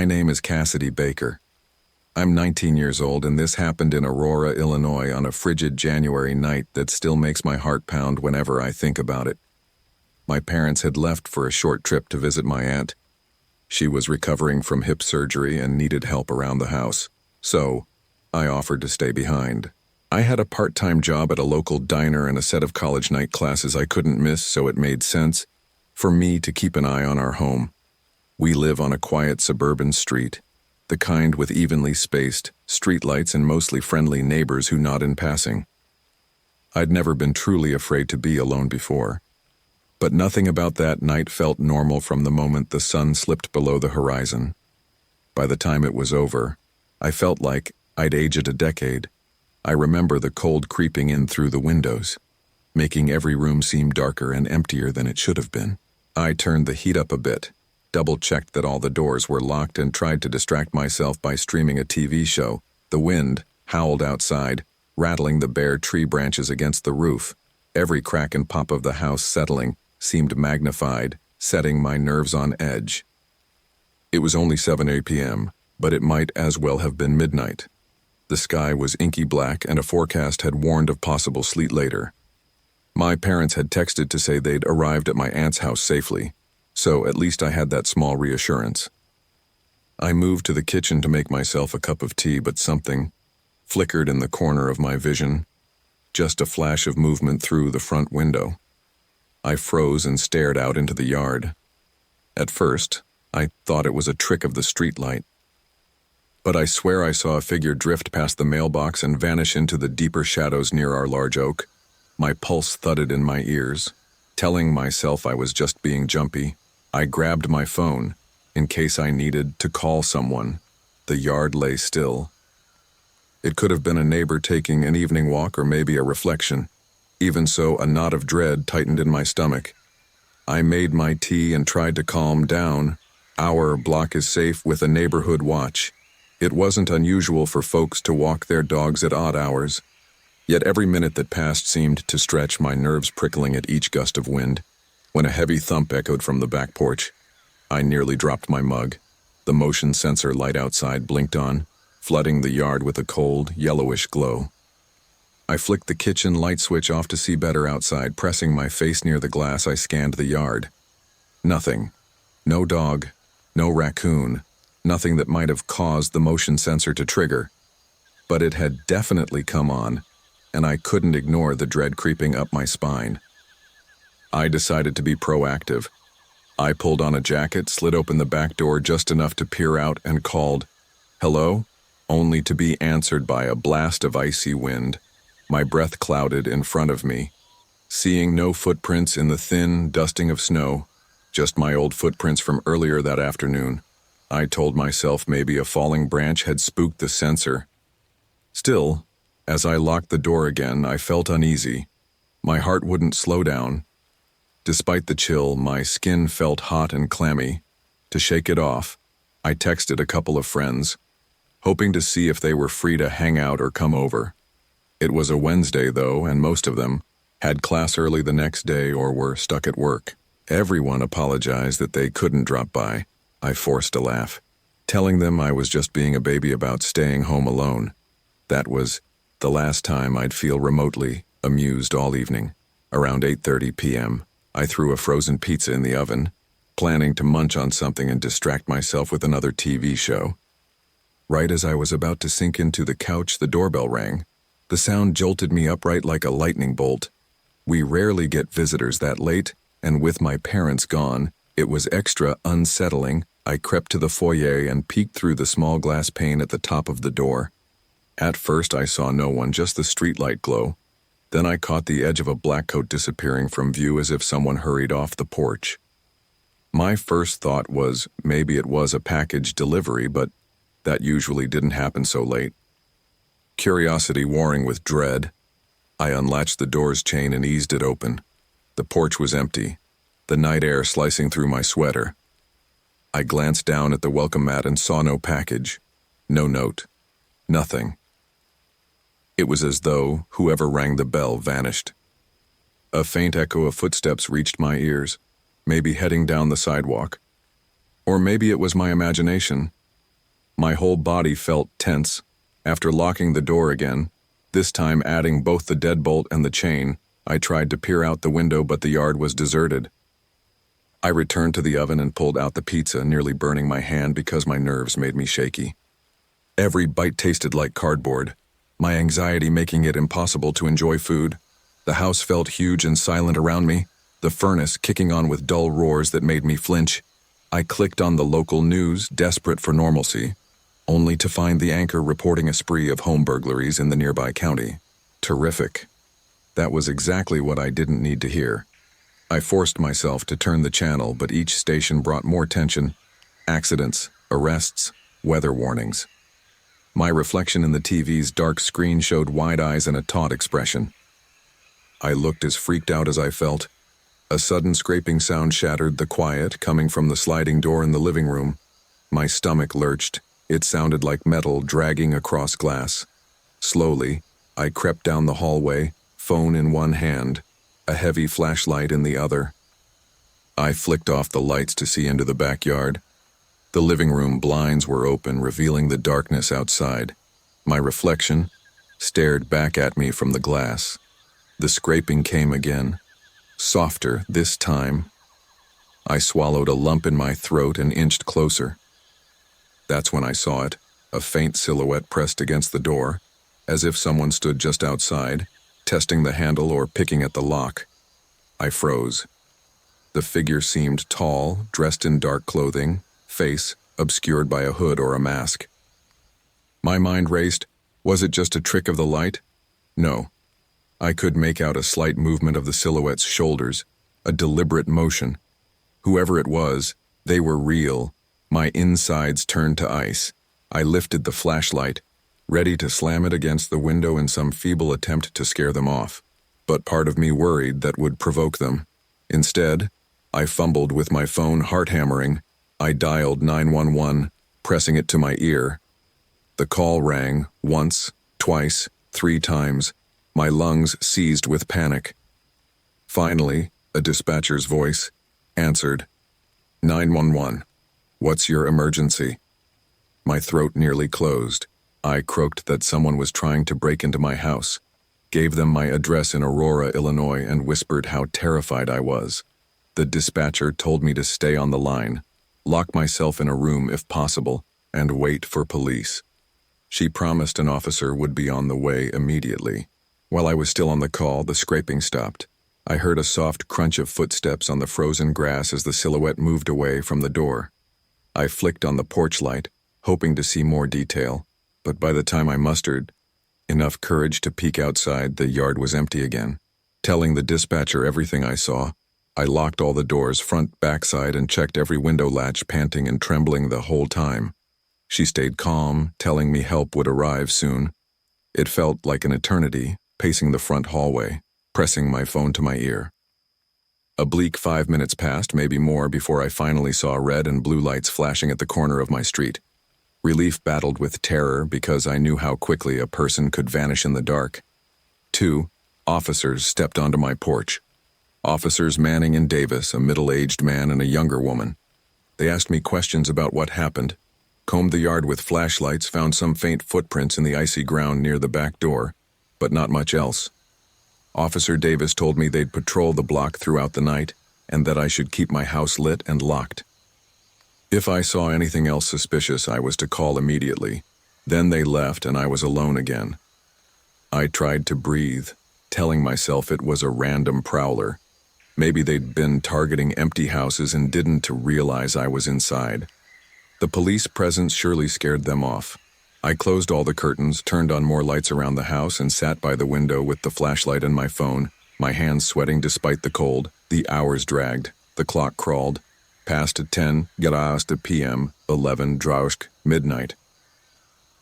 My name is Cassidy Baker. I'm 19 years old, and this happened in Aurora, Illinois on a frigid January night that still makes my heart pound whenever I think about it. My parents had left for a short trip to visit my aunt. She was recovering from hip surgery and needed help around the house, so I offered to stay behind. I had a part-time job at a local diner and a set of college night classes I couldn't miss, so it made sense for me to keep an eye on our home. We live on a quiet suburban street, the kind with evenly spaced streetlights and mostly friendly neighbors who nod in passing. I'd never been truly afraid to be alone before, but nothing about that night felt normal from the moment the sun slipped below the horizon. By the time it was over, I felt like I'd aged a decade. I remember the cold creeping in through the windows, making every room seem darker and emptier than it should have been. I turned the heat up a bit, double-checked that all the doors were locked, and tried to distract myself by streaming a TV show. The wind howled outside, rattling the bare tree branches against the roof. Every crack and pop of the house settling seemed magnified, setting my nerves on edge. It was only 7 p.m., but it might as well have been midnight. The sky was inky black, and a forecast had warned of possible sleet later. My parents had texted to say they'd arrived at my aunt's house safely, so at least I had that small reassurance. I moved to the kitchen to make myself a cup of tea, but something flickered in the corner of my vision, just a flash of movement through the front window. I froze and stared out into the yard. At first, I thought it was a trick of the streetlight, but I swear I saw a figure drift past the mailbox and vanish into the deeper shadows near our large oak. My pulse thudded in my ears, telling myself I was just being jumpy. I grabbed my phone, in case I needed to call someone. The yard lay still. It could have been a neighbor taking an evening walk, or maybe a reflection. Even so, a knot of dread tightened in my stomach. I made my tea and tried to calm down. Our block is safe with a neighborhood watch. It wasn't unusual for folks to walk their dogs at odd hours. Yet every minute that passed seemed to stretch, my nerves prickling at each gust of wind. When a heavy thump echoed from the back porch, I nearly dropped my mug. The motion sensor light outside blinked on, flooding the yard with a cold, yellowish glow. I flicked the kitchen light switch off to see better outside. Pressing my face near the glass, I scanned the yard. Nothing. No dog, no raccoon, nothing that might have caused the motion sensor to trigger. But it had definitely come on, and I couldn't ignore the dread creeping up my spine. I decided to be proactive. I pulled on a jacket, slid open the back door just enough to peer out, and called, "Hello?" only to be answered by a blast of icy wind. My breath clouded in front of me, seeing no footprints in the thin dusting of snow, just my old footprints from earlier that afternoon. I told myself maybe a falling branch had spooked the sensor. Still, as I locked the door again, I felt uneasy. My heart wouldn't slow down. Despite the chill, my skin felt hot and clammy. To shake it off, I texted a couple of friends, hoping to see if they were free to hang out or come over. It was a Wednesday, though, and most of them had class early the next day or were stuck at work. Everyone apologized that they couldn't drop by. I forced a laugh, telling them I was just being a baby about staying home alone. That was the last time I'd feel remotely amused all evening. Around 8:30 p.m., I threw a frozen pizza in the oven, planning to munch on something and distract myself with another TV show. Right as I was about to sink into the couch, the doorbell rang. The sound jolted me upright like a lightning bolt. We rarely get visitors that late, and with my parents gone, it was extra unsettling. I crept to the foyer and peeked through the small glass pane at the top of the door. At first I saw no one, just the streetlight glow. Then I caught the edge of a black coat disappearing from view as if someone hurried off the porch. My first thought was maybe it was a package delivery, but that usually didn't happen so late. Curiosity warring with dread, I unlatched the door's chain and eased it open. The porch was empty, the night air slicing through my sweater. I glanced down at the welcome mat and saw no package, no note, nothing. It was as though whoever rang the bell vanished. A faint echo of footsteps reached my ears, maybe heading down the sidewalk. Or maybe it was my imagination, My whole body felt tense. After locking the door again, this time adding both the deadbolt and the chain, I tried to peer out the window, but the yard was deserted. I returned to the oven and pulled out the pizza, nearly burning my hand because my nerves made me shaky. Every bite tasted like cardboard, my anxiety making it impossible to enjoy food. The house felt huge and silent around me, the furnace kicking on with dull roars that made me flinch. I clicked on the local news, desperate for normalcy, only to find the anchor reporting a spree of home burglaries in the nearby county. Terrific. That was exactly what I didn't need to hear. I forced myself to turn the channel, but each station brought more tension. Accidents, arrests, weather warnings. My reflection in the TV's dark screen showed wide eyes and a taut expression. I looked as freaked out as I felt. A sudden scraping sound shattered the quiet coming from the sliding door in the living room. My stomach lurched. It sounded like metal dragging across glass. Slowly, I crept down the hallway, phone in one hand, a heavy flashlight in the other. I flicked off the lights to see into the backyard. The living room blinds were open, revealing the darkness outside. My reflection stared back at me from the glass. The scraping came again, softer this time. I swallowed a lump in my throat and inched closer. That's when I saw it, a faint silhouette pressed against the door, as if someone stood just outside, testing the handle or picking at the lock. I froze. The figure seemed tall, dressed in dark clothing, face obscured by a hood or a mask. My mind raced. Was it just a trick of the light? No. I could make out a slight movement of the silhouette's shoulders, a deliberate motion. Whoever it was, they were real. My insides turned to ice. I lifted the flashlight, ready to slam it against the window in some feeble attempt to scare them off. But part of me worried that would provoke them. Instead, I fumbled with my phone, heart hammering. I dialed 911, pressing it to my ear. The call rang once, twice, 3 times. My lungs seized with panic. Finally, a dispatcher's voice answered. 911. What's your emergency? My throat nearly closed. I croaked that someone was trying to break into my house, gave them my address in Aurora, Illinois, and whispered how terrified I was. The dispatcher told me to stay on the line, lock myself in a room if possible, and wait for police. She promised an officer would be on the way immediately. While I was still on the call, the scraping stopped. I heard a soft crunch of footsteps on the frozen grass as the silhouette moved away from the door. I flicked on the porch light, hoping to see more detail, but by the time I mustered enough courage to peek outside, the yard was empty again. Telling the dispatcher everything I saw, I locked all the doors, front, backside, and checked every window latch, panting and trembling the whole time. She stayed calm, telling me help would arrive soon. It felt like an eternity, pacing the front hallway, pressing my phone to my ear. A bleak 5 minutes passed, maybe more, before I finally saw red and blue lights flashing at the corner of my street. Relief battled with terror because I knew how quickly a person could vanish in the dark. 2 officers stepped onto my porch. Officers Manning and Davis, a middle-aged man and a younger woman. They asked me questions about what happened, combed the yard with flashlights, found some faint footprints in the icy ground near the back door, but not much else. Officer Davis told me they'd patrol the block throughout the night and that I should keep my house lit and locked. If I saw anything else suspicious, I was to call immediately. Then they left and I was alone again. I tried to breathe, telling myself it was a random prowler. Maybe they'd been targeting empty houses and didn't realize I was inside. The police presence surely scared them off. I closed all the curtains, turned on more lights around the house, and sat by the window with the flashlight and my phone, my hands sweating despite the cold. The hours dragged. The clock crawled. Past 10, 11 p.m., 11, drausk, midnight.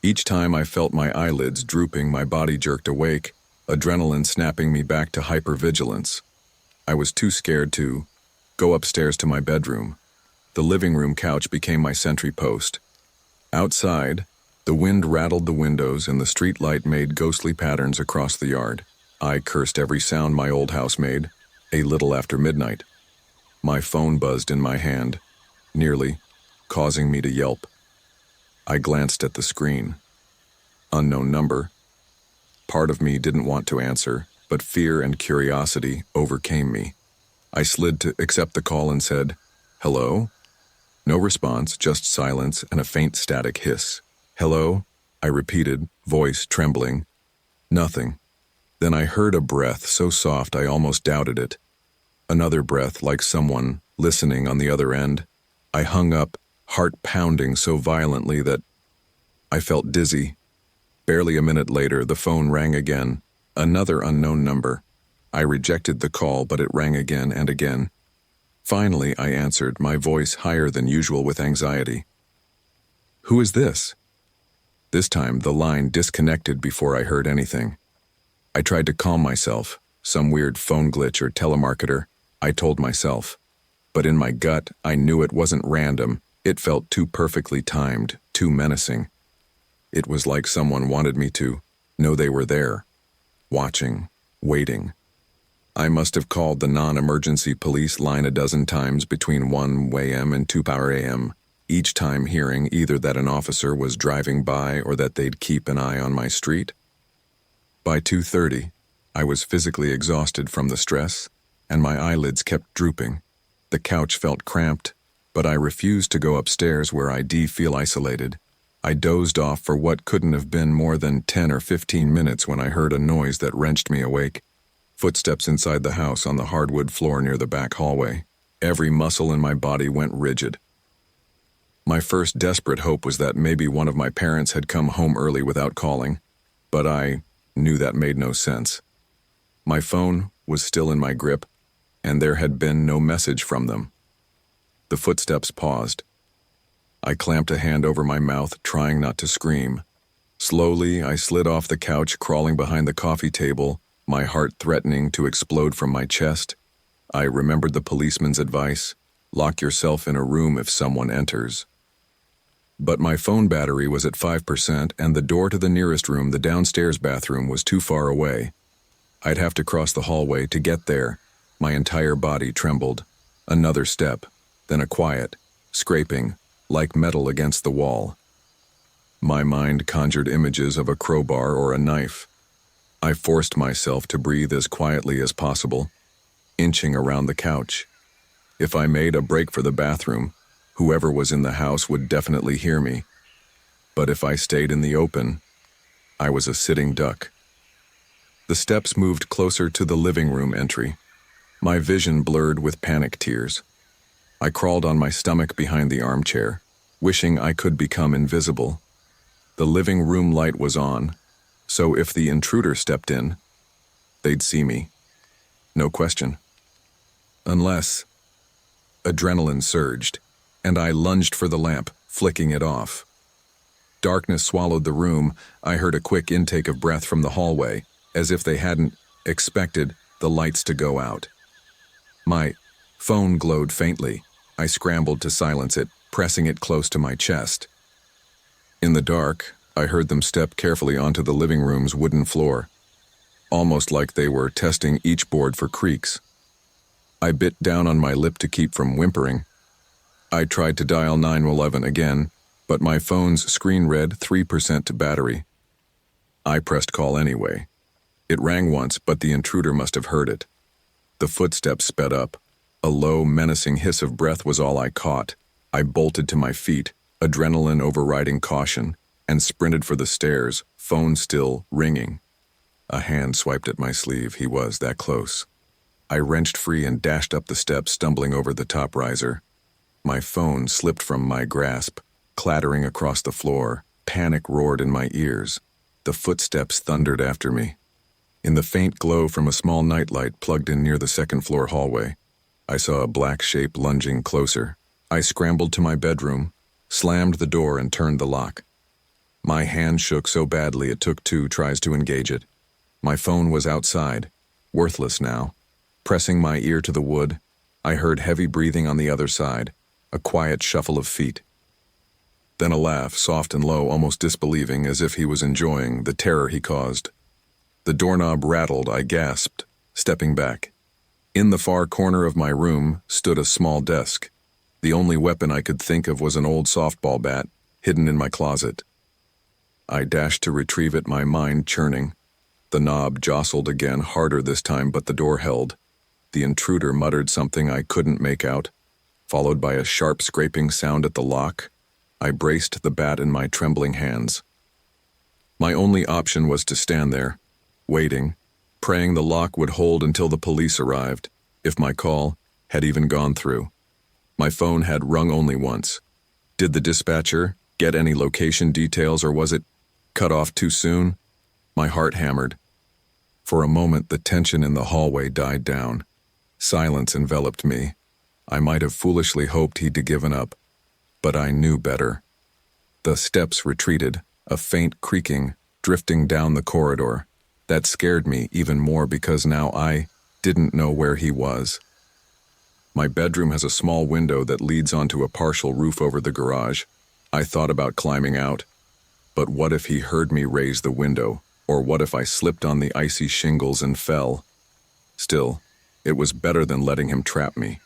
Each time I felt my eyelids drooping, my body jerked awake, adrenaline snapping me back to hypervigilance. I was too scared to go upstairs to my bedroom. The living room couch became my sentry post. Outside, the wind rattled the windows and the street light made ghostly patterns across the yard. I cursed every sound my old house made, a little after midnight. My phone buzzed in my hand, nearly causing me to yelp. I glanced at the screen. Unknown number. Part of me didn't want to answer, but fear and curiosity overcame me. I slid to accept the call and said, "Hello?" No response, just silence and a faint static hiss. "Hello?" I repeated, voice trembling. Nothing. Then I heard a breath so soft I almost doubted it. Another breath like someone listening on the other end. I hung up, heart pounding so violently that I felt dizzy. Barely a minute later, the phone rang again. Another unknown number. I rejected the call, but it rang again and again. Finally, I answered, my voice higher than usual with anxiety. "Who is this?" This time, the line disconnected before I heard anything. I tried to calm myself. Some weird phone glitch or telemarketer, I told myself. But in my gut, I knew it wasn't random. It felt too perfectly timed, too menacing. It was like someone wanted me to know they were there, watching, waiting. I must have called the non-emergency police line a dozen times between 1 a.m. and 2 a.m., each time hearing either that an officer was driving by or that they'd keep an eye on my street. By 2:30, I was physically exhausted from the stress, and my eyelids kept drooping. The couch felt cramped, but I refused to go upstairs where I'd feel isolated. I dozed off for what couldn't have been more than 10 or 15 minutes when I heard a noise that wrenched me awake. Footsteps inside the house on the hardwood floor near the back hallway. Every muscle in my body went rigid. My first desperate hope was that maybe one of my parents had come home early without calling, but I knew that made no sense. My phone was still in my grip, and there had been no message from them. The footsteps paused. I clamped a hand over my mouth, trying not to scream. Slowly, I slid off the couch, crawling behind the coffee table, my heart threatening to explode from my chest. I remembered the policeman's advice, lock yourself in a room if someone enters. But my phone battery was at 5%, and the door to the nearest room, the downstairs bathroom, was too far away. I'd have to cross the hallway to get there. My entire body trembled. Another step, then a quiet, scraping, like metal against the wall. My mind conjured images of a crowbar or a knife. I forced myself to breathe as quietly as possible, inching around the couch. If I made a break for the bathroom, whoever was in the house would definitely hear me. But if I stayed in the open, I was a sitting duck. The steps moved closer to the living room entry. My vision blurred with panic tears. I crawled on my stomach behind the armchair, wishing I could become invisible. The living room light was on, so if the intruder stepped in, they'd see me. No question. Unless adrenaline surged, and I lunged for the lamp, flicking it off. Darkness swallowed the room. I heard a quick intake of breath from the hallway, as if they hadn't expected the lights to go out. My phone glowed faintly. I scrambled to silence it, pressing it close to my chest. In the dark, I heard them step carefully onto the living room's wooden floor, almost like they were testing each board for creaks. I bit down on my lip to keep from whimpering. I tried to dial 911 again, but my phone's screen read 3% battery. I pressed call anyway. It rang once, but the intruder must have heard it. The footsteps sped up. A low, menacing hiss of breath was all I caught. I bolted to my feet, adrenaline overriding caution, and sprinted for the stairs, phone still ringing. A hand swiped at my sleeve. He was that close. I wrenched free and dashed up the steps, stumbling over the top riser. My phone slipped from my grasp, clattering across the floor. Panic roared in my ears. The footsteps thundered after me. In the faint glow from a small nightlight plugged in near the second-floor hallway, I saw a black shape lunging closer. I scrambled to my bedroom, slammed the door, and turned the lock. My hand shook so badly it took 2 tries to engage it. My phone was outside, worthless now. Pressing my ear to the wood, I heard heavy breathing on the other side, a quiet shuffle of feet. Then a laugh, soft and low, almost disbelieving, as if he was enjoying the terror he caused. The doorknob rattled. I gasped, stepping back. In the far corner of my room stood a small desk. The only weapon I could think of was an old softball bat, hidden in my closet. I dashed to retrieve it, my mind churning. The knob jostled again, harder this time, but the door held. The intruder muttered something I couldn't make out, followed by a sharp scraping sound at the lock. I braced the bat in my trembling hands. My only option was to stand there, waiting, praying the lock would hold until the police arrived, if my call had even gone through. My phone had rung only once. Did the dispatcher get any location details, or was it cut off too soon? My heart hammered. For a moment, the tension in the hallway died down. Silence enveloped me. I might have foolishly hoped he'd given up, but I knew better. The steps retreated, a faint creaking, drifting down the corridor. That scared me even more because now I didn't know where he was. My bedroom has a small window that leads onto a partial roof over the garage. I thought about climbing out. But what if he heard me raise the window? Or what if I slipped on the icy shingles and fell? Still, it was better than letting him trap me.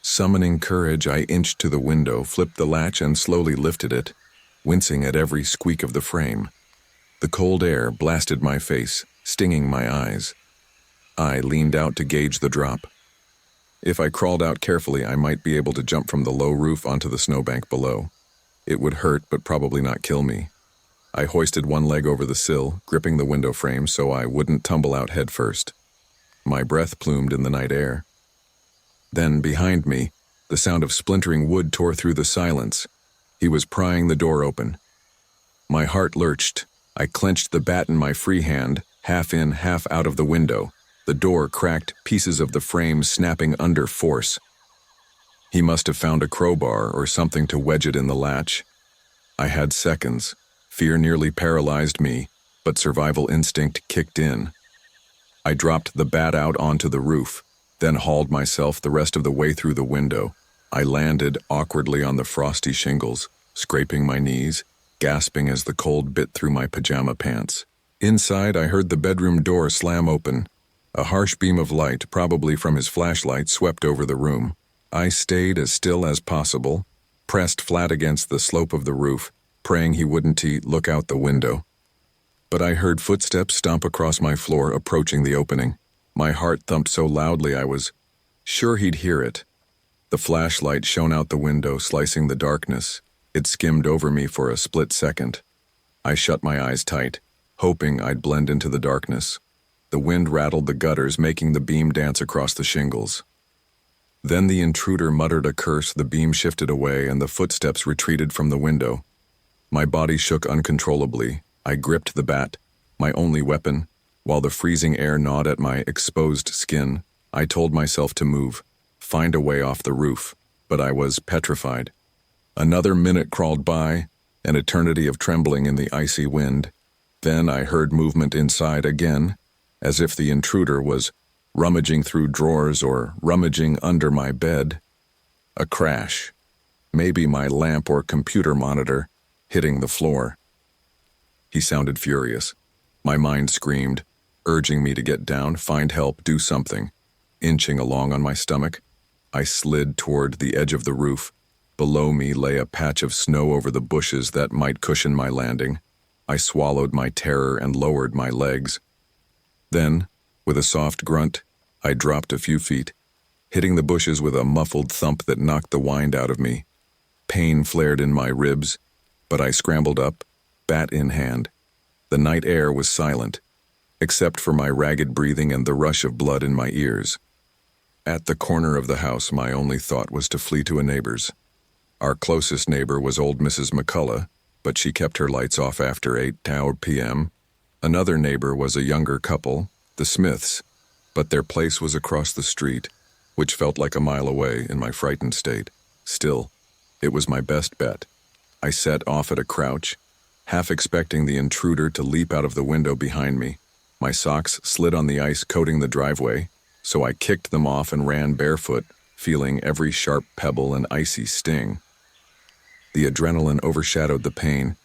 Summoning courage, I inched to the window, flipped the latch, and slowly lifted it, wincing at every squeak of the frame. The cold air blasted my face, stinging my eyes. I leaned out to gauge the drop. If I crawled out carefully, I might be able to jump from the low roof onto the snowbank below. It would hurt, but probably not kill me. I hoisted one leg over the sill, gripping the window frame so I wouldn't tumble out head first. My breath plumed in the night air. Then, behind me, the sound of splintering wood tore through the silence. He was prying the door open. My heart lurched. I clenched the bat in my free hand, half in, half out of the window. The door cracked, pieces of the frame snapping under force. He must have found a crowbar or something to wedge it in the latch. I had seconds. Fear nearly paralyzed me, but survival instinct kicked in. I dropped the bat out onto the roof, then hauled myself the rest of the way through the window. I landed awkwardly on the frosty shingles, scraping my knees, gasping as the cold bit through my pajama pants. Inside, I heard the bedroom door slam open. A harsh beam of light, probably from his flashlight, swept over the room. I stayed as still as possible, pressed flat against the slope of the roof, praying he wouldn't look out the window. But I heard footsteps stomp across my floor, approaching the opening. My heart thumped so loudly I was sure he'd hear it. The flashlight shone out the window, slicing the darkness. It skimmed over me for a split second. I shut my eyes tight, hoping I'd blend into the darkness. The wind rattled the gutters, making the beam dance across the shingles. Then the intruder muttered a curse, the beam shifted away, and the footsteps retreated from the window. My body shook uncontrollably. I gripped the bat, my only weapon, while the freezing air gnawed at my exposed skin. I told myself to move, find a way off the roof, but I was petrified. Another minute crawled by, an eternity of trembling in the icy wind. Then I heard movement inside again, as if the intruder was rummaging through drawers or rummaging under my bed. A crash, maybe my lamp or computer monitor, hitting the floor. He sounded furious. My mind screamed, urging me to get down, find help, do something. Inching along on my stomach, I slid toward the edge of the roof. Below me lay a patch of snow over the bushes that might cushion my landing. I swallowed my terror and lowered my legs. Then, with a soft grunt, I dropped a few feet, hitting the bushes with a muffled thump that knocked the wind out of me. Pain flared in my ribs, but I scrambled up, bat in hand. The night air was silent, except for my ragged breathing and the rush of blood in my ears. At the corner of the house, my only thought was to flee to a neighbor's. Our closest neighbor was old Mrs. McCullough, but she kept her lights off after 8 p.m. Another neighbor was a younger couple, the Smiths, but their place was across the street, which felt like a mile away in my frightened state. Still, it was my best bet. I set off at a crouch, half expecting the intruder to leap out of the window behind me. My socks slid on the ice coating the driveway, so I kicked them off and ran barefoot, feeling every sharp pebble and icy sting. The adrenaline overshadowed the pain.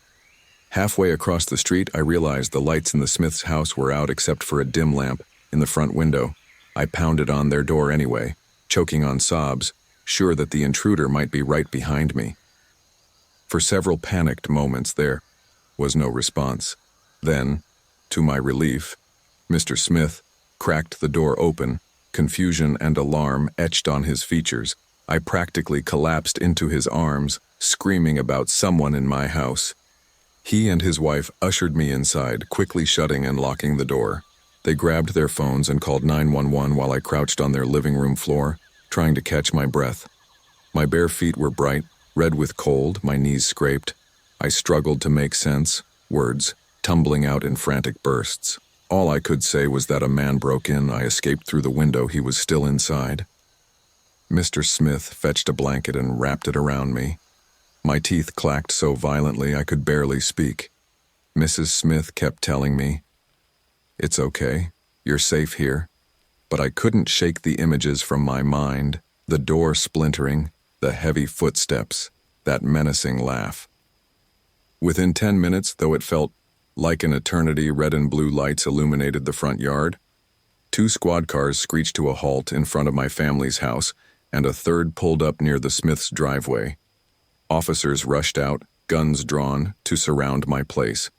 Halfway across the street, I realized the lights in the Smiths' house were out except for a dim lamp in the front window. I pounded on their door anyway, choking on sobs, sure that the intruder might be right behind me. For several panicked moments there was no response. Then, to my relief, Mr. Smith cracked the door open, confusion and alarm etched on his features. I practically collapsed into his arms, screaming about someone in my house. He and his wife ushered me inside, quickly shutting and locking the door. They grabbed their phones and called 911 while I crouched on their living room floor, trying to catch my breath. My bare feet were bright, red with cold, my knees scraped. I struggled to make sense, words tumbling out in frantic bursts. All I could say was that a man broke in. I escaped through the window. He was still inside. Mr. Smith fetched a blanket and wrapped it around me. My teeth clacked so violently I could barely speak. Mrs. Smith kept telling me, "It's okay, you're safe here." But I couldn't shake the images from my mind, the door splintering, the heavy footsteps, that menacing laugh. Within 10 minutes, though it felt like an eternity, red and blue lights illuminated the front yard. 2 squad cars screeched to a halt in front of my family's house, and a third pulled up near the Smiths' driveway. Officers rushed out, guns drawn, to surround my place.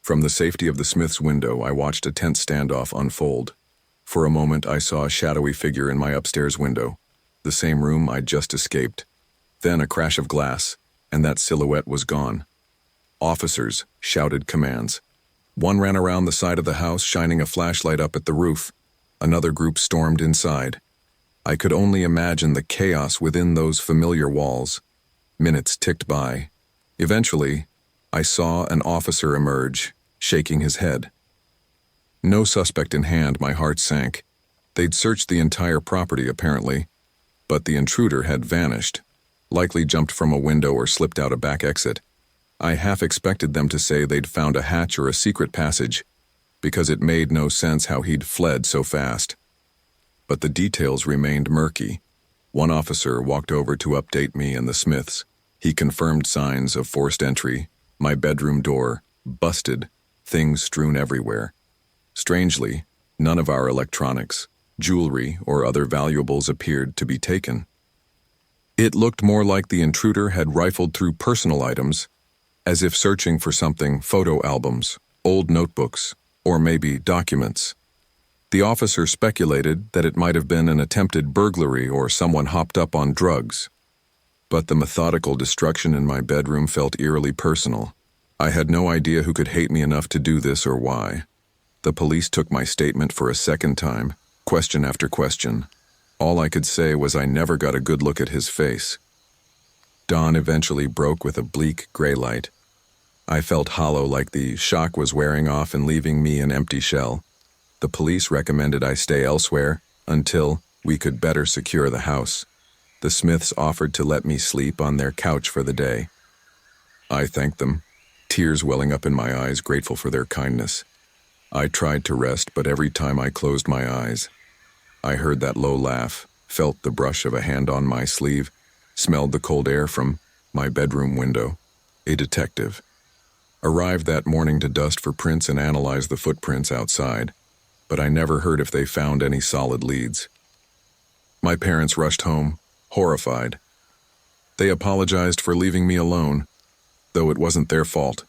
From the safety of the Smiths' window, I watched a tense standoff unfold. For a moment, I saw a shadowy figure in my upstairs window, the same room I'd just escaped. Then a crash of glass, and that silhouette was gone. Officers shouted commands. One ran around the side of the house, shining a flashlight up at the roof. Another group stormed inside. I could only imagine the chaos within those familiar walls. Minutes ticked by. Eventually, I saw an officer emerge, shaking his head. No suspect in hand, my heart sank. They'd searched the entire property, apparently, but the intruder had vanished, likely jumped from a window or slipped out a back exit. I half expected them to say they'd found a hatch or a secret passage, because it made no sense how he'd fled so fast. But the details remained murky. One officer walked over to update me and the Smiths. He confirmed signs of forced entry, my bedroom door, busted, things strewn everywhere. Strangely, none of our electronics, jewelry, or other valuables appeared to be taken. It looked more like the intruder had rifled through personal items, as if searching for something: photo albums, old notebooks, or maybe documents. The officer speculated that it might have been an attempted burglary or someone hopped up on drugs. But the methodical destruction in my bedroom felt eerily personal. I had no idea who could hate me enough to do this or why. The police took my statement for a second time, question after question. All I could say was I never got a good look at his face. Dawn eventually broke with a bleak gray light. I felt hollow, like the shock was wearing off and leaving me an empty shell. The police recommended I stay elsewhere until we could better secure the house. The Smiths offered to let me sleep on their couch for the day. I thanked them, tears welling up in my eyes, grateful for their kindness. I tried to rest, but every time I closed my eyes, I heard that low laugh, felt the brush of a hand on my sleeve, smelled the cold air from my bedroom window. A detective arrived that morning to dust for prints and analyze the footprints outside, but I never heard if they found any solid leads. My parents rushed home, horrified. They apologized for leaving me alone, though it wasn't their fault.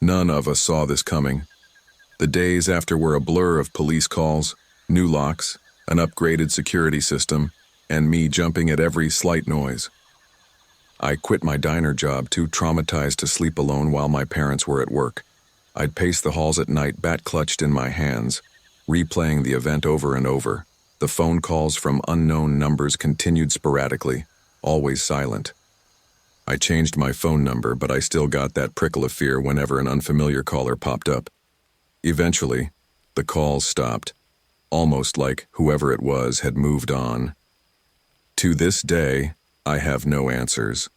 None of us saw this coming. The days after were a blur of police calls, new locks, an upgraded security system, and me jumping at every slight noise. I quit my diner job, too traumatized to sleep alone while my parents were at work. I'd pace the halls at night, bat clutched in my hands, replaying the event over and over. The phone calls from unknown numbers continued sporadically, always silent. I changed my phone number, but I still got that prickle of fear whenever an unfamiliar caller popped up. Eventually, the calls stopped, almost like whoever it was had moved on. To this day, I have no answers.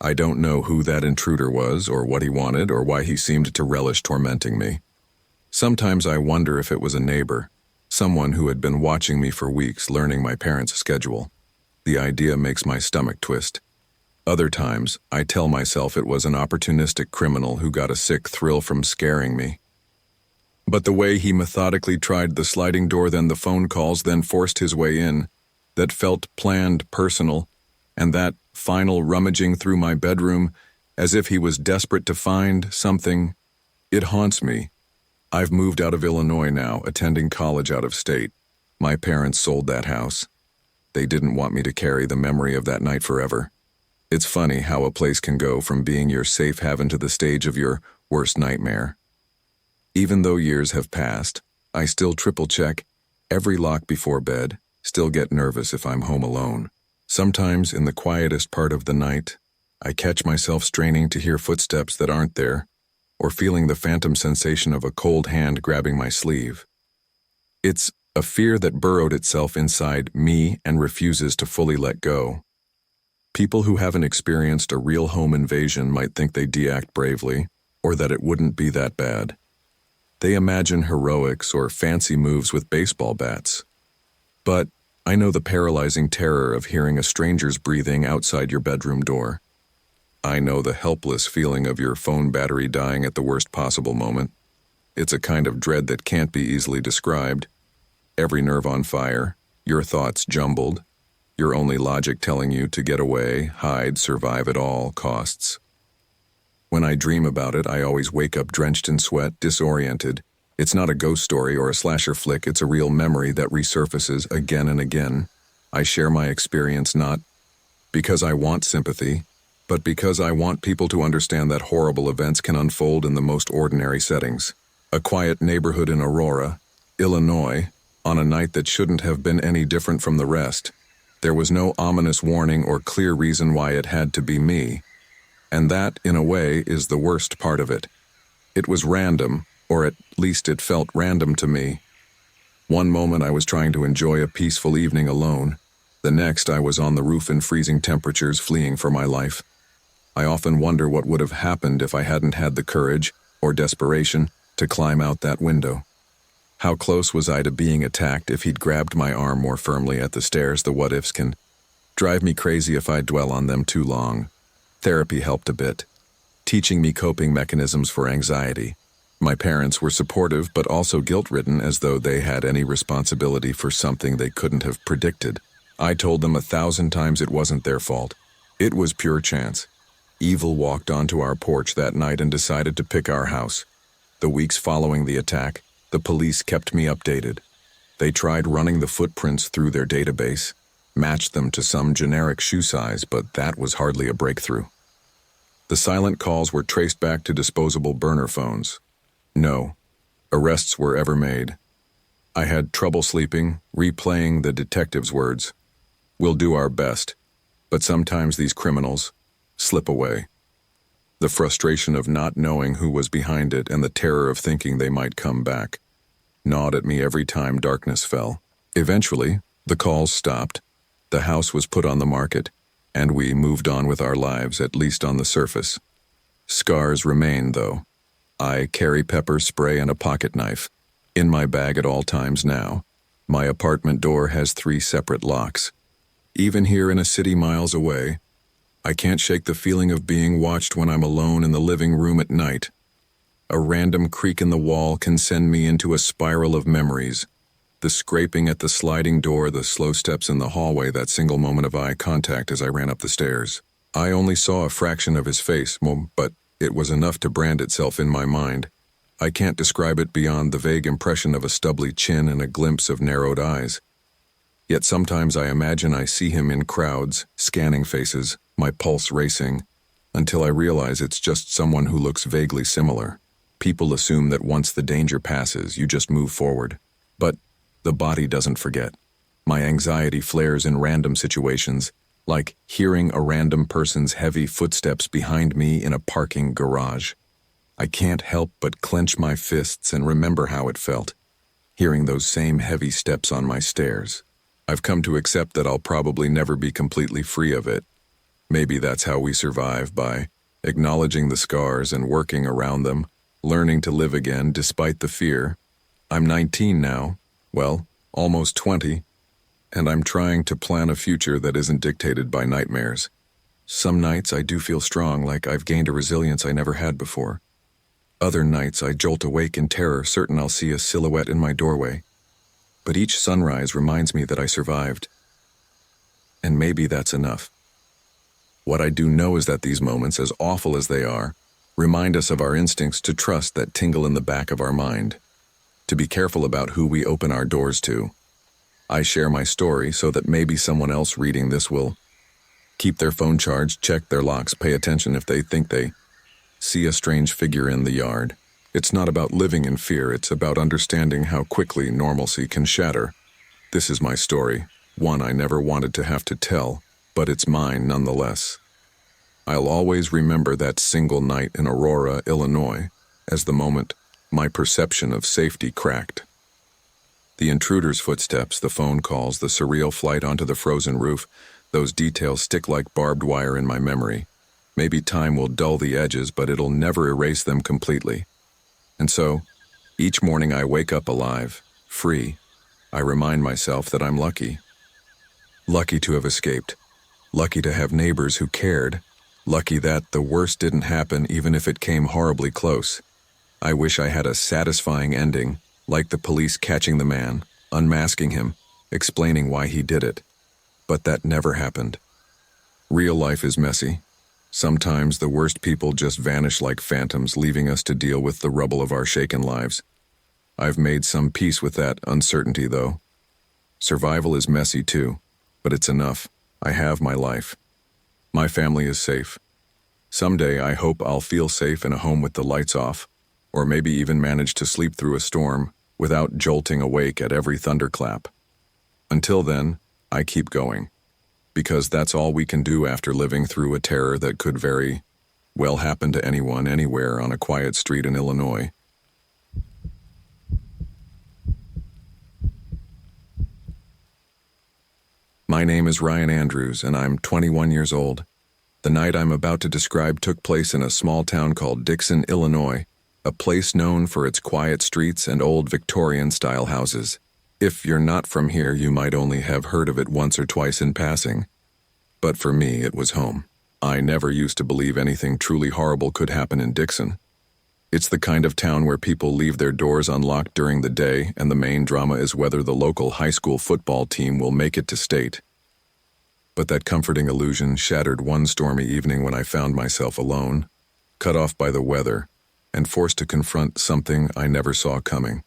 I don't know who that intruder was, or what he wanted, or why he seemed to relish tormenting me. Sometimes I wonder if it was a neighbor, someone who had been watching me for weeks, learning my parents' schedule. The idea makes my stomach twist. Other times, I tell myself it was an opportunistic criminal who got a sick thrill from scaring me. But the way he methodically tried the sliding door, then the phone calls, then forced his way in, that felt planned, personal, and that final rummaging through my bedroom, as if he was desperate to find something. It haunts me. I've moved out of Illinois now, attending college out of state. My parents sold that house. They didn't want me to carry the memory of that night forever. It's funny how a place can go from being your safe haven to the stage of your worst nightmare. Even though years have passed, I still triple-check every lock before bed, still get nervous if I'm home alone. Sometimes, in the quietest part of the night, I catch myself straining to hear footsteps that aren't there, or feeling the phantom sensation of a cold hand grabbing my sleeve. It's a fear that burrowed itself inside me and refuses to fully let go. People who haven't experienced a real home invasion might think they act bravely, or that it wouldn't be that bad. They imagine heroics or fancy moves with baseball bats. But I know the paralyzing terror of hearing a stranger's breathing outside your bedroom door. I know the helpless feeling of your phone battery dying at the worst possible moment. It's a kind of dread that can't be easily described. Every nerve on fire, your thoughts jumbled, your only logic telling you to get away, hide, survive at all costs. When I dream about it, I always wake up drenched in sweat, disoriented. It's not a ghost story or a slasher flick, it's a real memory that resurfaces again and again. I share my experience not because I want sympathy, but because I want people to understand that horrible events can unfold in the most ordinary settings. A quiet neighborhood in Aurora, Illinois, on a night that shouldn't have been any different from the rest. There was no ominous warning or clear reason why it had to be me. And that, in a way, is the worst part of it. It was random, or at least it felt random to me. One moment I was trying to enjoy a peaceful evening alone. The next I was on the roof in freezing temperatures, fleeing for my life. I often wonder what would have happened if I hadn't had the courage, or desperation, to climb out that window. How close was I to being attacked if he'd grabbed my arm more firmly at the stairs? The what-ifs can drive me crazy if I dwell on them too long. Therapy helped a bit, teaching me coping mechanisms for anxiety. My parents were supportive but also guilt-ridden, as though they had any responsibility for something they couldn't have predicted. I told them 1,000 times it wasn't their fault. It was pure chance. Evil walked onto our porch that night and decided to pick our house. The weeks following the attack, the police kept me updated. They tried running the footprints through their database, matched them to some generic shoe size, but that was hardly a breakthrough. The silent calls were traced back to disposable burner phones. No arrests were ever made. I had trouble sleeping, replaying the detective's words. We'll do our best, but sometimes these criminals slip away. The frustration of not knowing who was behind it and the terror of thinking they might come back gnawed at me every time darkness fell. Eventually, the calls stopped, the house was put on the market, and we moved on with our lives, at least on the surface. Scars remain, though. I carry pepper spray and a pocket knife in my bag at all times now. My apartment door has 3 separate locks. Even here in a city miles away, I can't shake the feeling of being watched when I'm alone in the living room at night. A random creak in the wall can send me into a spiral of memories. The scraping at the sliding door, the slow steps in the hallway, that single moment of eye contact as I ran up the stairs. I only saw a fraction of his face, but it was enough to brand itself in my mind. I can't describe it beyond the vague impression of a stubbly chin and a glimpse of narrowed eyes. Yet sometimes I imagine I see him in crowds, scanning faces, my pulse racing, until I realize it's just someone who looks vaguely similar. People assume that once the danger passes, you just move forward. But the body doesn't forget. My anxiety flares in random situations, like hearing a random person's heavy footsteps behind me in a parking garage. I can't help but clench my fists and remember how it felt, hearing those same heavy steps on my stairs. I've come to accept that I'll probably never be completely free of it. Maybe that's how we survive, by acknowledging the scars and working around them, learning to live again despite the fear. I'm 19 now, well, almost 20, and I'm trying to plan a future that isn't dictated by nightmares. Some nights I do feel strong, like I've gained a resilience I never had before. Other nights I jolt awake in terror, certain I'll see a silhouette in my doorway. But each sunrise reminds me that I survived. And maybe that's enough. What I do know is that these moments, as awful as they are, remind us of our instincts to trust that tingle in the back of our mind, to be careful about who we open our doors to. I share my story so that maybe someone else reading this will keep their phone charged, check their locks, pay attention if they think they see a strange figure in the yard. It's not about living in fear, it's about understanding how quickly normalcy can shatter. This is my story, one I never wanted to have to tell, but it's mine nonetheless. I'll always remember that single night in Aurora, Illinois, as the moment my perception of safety cracked. The intruder's footsteps, the phone calls, the surreal flight onto the frozen roof, those details stick like barbed wire in my memory. Maybe time will dull the edges, but it'll never erase them completely. And so, each morning I wake up alive, free. I remind myself that I'm lucky. Lucky to have escaped. Lucky to have neighbors who cared. Lucky that the worst didn't happen even if it came horribly close. I wish I had a satisfying ending, like the police catching the man, unmasking him, explaining why he did it. But that never happened. Real life is messy. Sometimes the worst people just vanish like phantoms, leaving us to deal with the rubble of our shaken lives. I've made some peace with that uncertainty, though. Survival is messy too, but it's enough. I have my life. My family is safe. Someday I hope I'll feel safe in a home with the lights off, or maybe even manage to sleep through a storm without jolting awake at every thunderclap. Until then, I keep going, because that's all we can do after living through a terror that could very well happen to anyone, anywhere on a quiet street in Illinois. My name is Ryan Andrews, and I'm 21 years old. The night I'm about to describe took place in a small town called Dixon, Illinois, a place known for its quiet streets and old Victorian-style houses. If you're not from here, you might only have heard of it once or twice in passing. But for me, it was home. I never used to believe anything truly horrible could happen in Dixon. It's the kind of town where people leave their doors unlocked during the day, and the main drama is whether the local high school football team will make it to state. But that comforting illusion shattered one stormy evening when I found myself alone, cut off by the weather, and forced to confront something I never saw coming.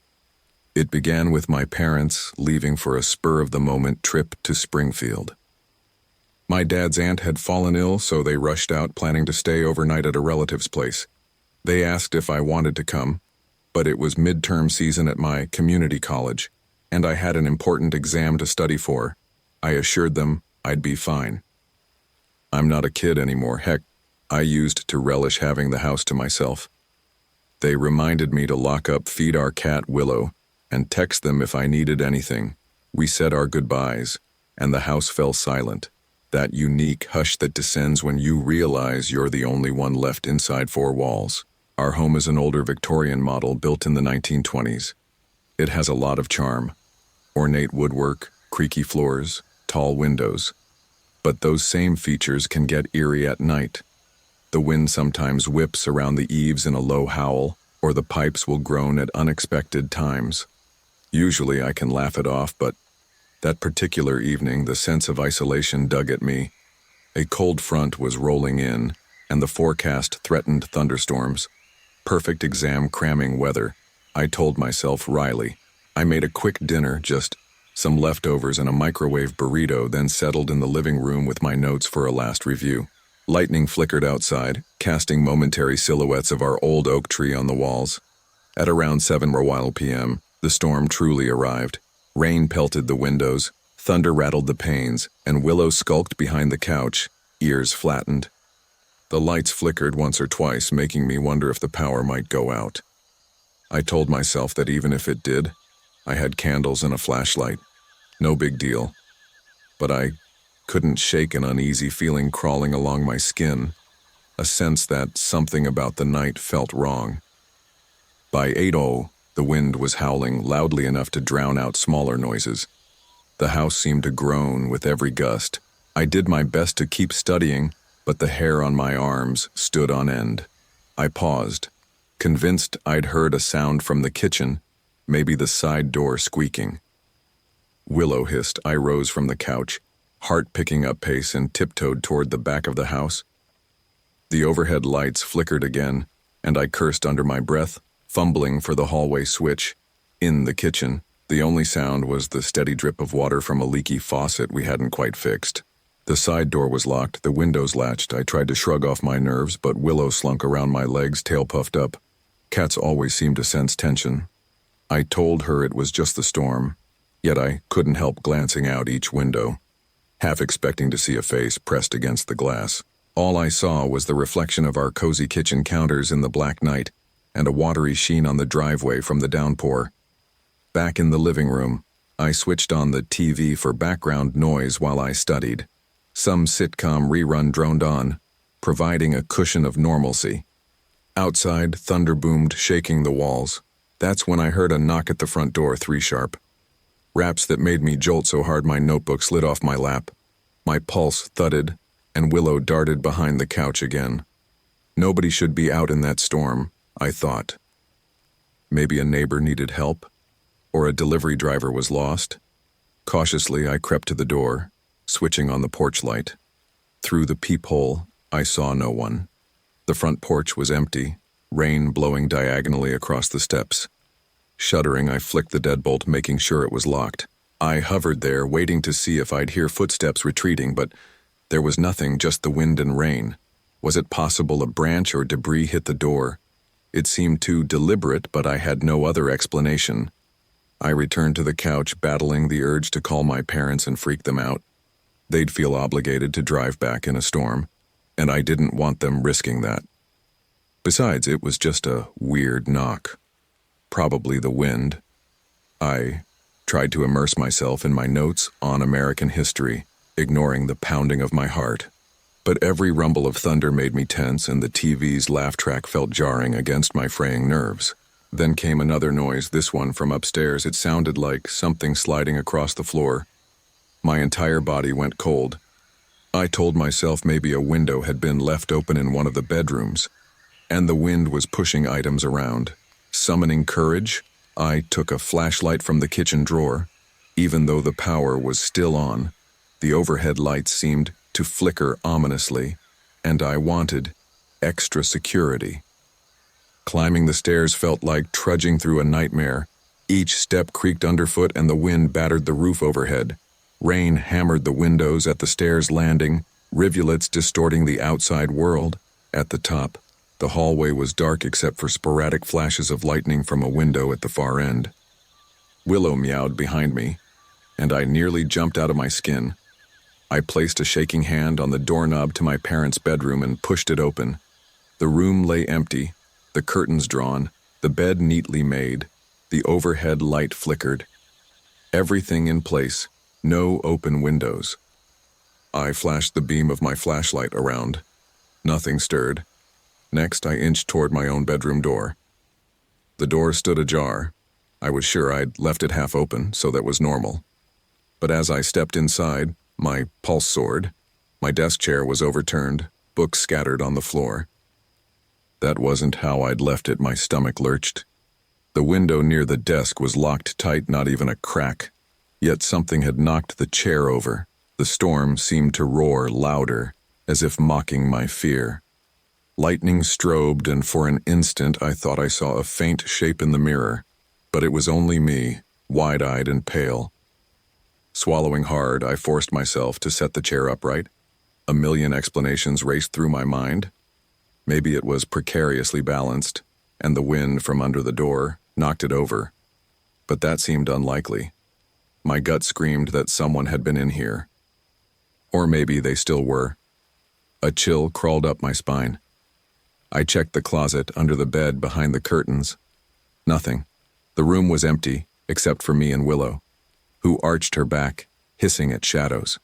It began with my parents leaving for a spur-of-the-moment trip to Springfield. My dad's aunt had fallen ill, so they rushed out, planning to stay overnight at a relative's place. They asked if I wanted to come, but it was midterm season at my community college, and I had an important exam to study for. I assured them I'd be fine. I'm not a kid anymore. Heck, I used to relish having the house to myself. They reminded me to lock up, feed our cat Willow, and text them if I needed anything. We said our goodbyes, and the house fell silent. That unique hush that descends when you realize you're the only one left inside four walls. Our home is an older Victorian model built in the 1920s. It has a lot of charm. Ornate woodwork, creaky floors, tall windows. But those same features can get eerie at night. The wind sometimes whips around the eaves in a low howl, or the pipes will groan at unexpected times. Usually I can laugh it off, but that particular evening the sense of isolation dug at me. A cold front was rolling in, and the forecast threatened thunderstorms. Perfect exam cramming weather. I told myself wryly. I made a quick dinner, just some leftovers and a microwave burrito, then settled in the living room with my notes for a last review. Lightning flickered outside, casting momentary silhouettes of our old oak tree on the walls. At around 7 p.m., the storm truly arrived. Rain pelted the windows, thunder rattled the panes, and Willow skulked behind the couch, ears flattened. The lights flickered once or twice, making me wonder if the power might go out. I told myself that even if it did, I had candles and a flashlight. No big deal. But I couldn't shake an uneasy feeling crawling along my skin, a sense that something about the night felt wrong. By 8:00, the wind was howling loudly enough to drown out smaller noises. The house seemed to groan with every gust. I did my best to keep studying, but the hair on my arms stood on end. I paused, convinced I'd heard a sound from the kitchen, maybe the side door squeaking. Willow hissed. I rose from the couch, heart picking up pace, and tiptoed toward the back of the house. The overhead lights flickered again, and I cursed under my breath, fumbling for the hallway switch. In the kitchen, the only sound was the steady drip of water from a leaky faucet we hadn't quite fixed. The side door was locked, the windows latched. I tried to shrug off my nerves, but Willow slunk around my legs, tail puffed up. Cats always seem to sense tension. I told her it was just the storm, yet I couldn't help glancing out each window, half expecting to see a face pressed against the glass. All I saw was the reflection of our cozy kitchen counters in the black night, and a watery sheen on the driveway from the downpour. Back in the living room, I switched on the TV for background noise while I studied. Some sitcom rerun droned on, providing a cushion of normalcy. Outside, thunder boomed, shaking the walls. That's when I heard a knock at the front door, 3 sharp. Raps that made me jolt so hard my notebook slid off my lap. My pulse thudded, and Willow darted behind the couch again. Nobody should be out in that storm, I thought. Maybe a neighbor needed help, or a delivery driver was lost. Cautiously, I crept to the door, switching on the porch light. Through the peephole, I saw no one. The front porch was empty, rain blowing diagonally across the steps. Shuddering, I flicked the deadbolt, making sure it was locked. I hovered there, waiting to see if I'd hear footsteps retreating, but there was nothing, just the wind and rain. Was it possible a branch or debris hit the door? It seemed too deliberate, but I had no other explanation. I returned to the couch, battling the urge to call my parents and freak them out. They'd feel obligated to drive back in a storm, and I didn't want them risking that. Besides, it was just a weird knock. Probably the wind. I tried to immerse myself in my notes on American history, ignoring the pounding of my heart. But every rumble of thunder made me tense, and the TV's laugh track felt jarring against my fraying nerves. Then came another noise, this one from upstairs. It sounded like something sliding across the floor. My entire body went cold. I told myself maybe a window had been left open in one of the bedrooms, and the wind was pushing items around. Summoning courage, I took a flashlight from the kitchen drawer. Even though the power was still on, the overhead lights seemed to flicker ominously, and I wanted extra security. Climbing the stairs felt like trudging through a nightmare. Each step creaked underfoot, and the wind battered the roof overhead. Rain hammered the windows at the stairs landing, rivulets distorting the outside world. At the top, the hallway was dark except for sporadic flashes of lightning from a window at the far end. Willow meowed behind me, and I nearly jumped out of my skin. I placed a shaking hand on the doorknob to my parents' bedroom and pushed it open. The room lay empty, the curtains drawn, the bed neatly made, the overhead light flickered. Everything in place, no open windows. I flashed the beam of my flashlight around. Nothing stirred. Next, I inched toward my own bedroom door. The door stood ajar. I was sure I'd left it half open, so that was normal. But as I stepped inside, my pulse soared. My desk chair was overturned, books scattered on the floor. That wasn't how I'd left it, my stomach lurched. The window near the desk was locked tight, not even a crack. Yet something had knocked the chair over. The storm seemed to roar louder, as if mocking my fear. Lightning strobed, and for an instant I thought I saw a faint shape in the mirror. But it was only me, wide-eyed and pale. Swallowing hard, I forced myself to set the chair upright. A million explanations raced through my mind. Maybe it was precariously balanced, and the wind from under the door knocked it over. But that seemed unlikely. My gut screamed that someone had been in here. Or maybe they still were. A chill crawled up my spine. I checked the closet under the bed behind the curtains. Nothing. The room was empty, except for me and Willow, who arched her back, hissing at shadows.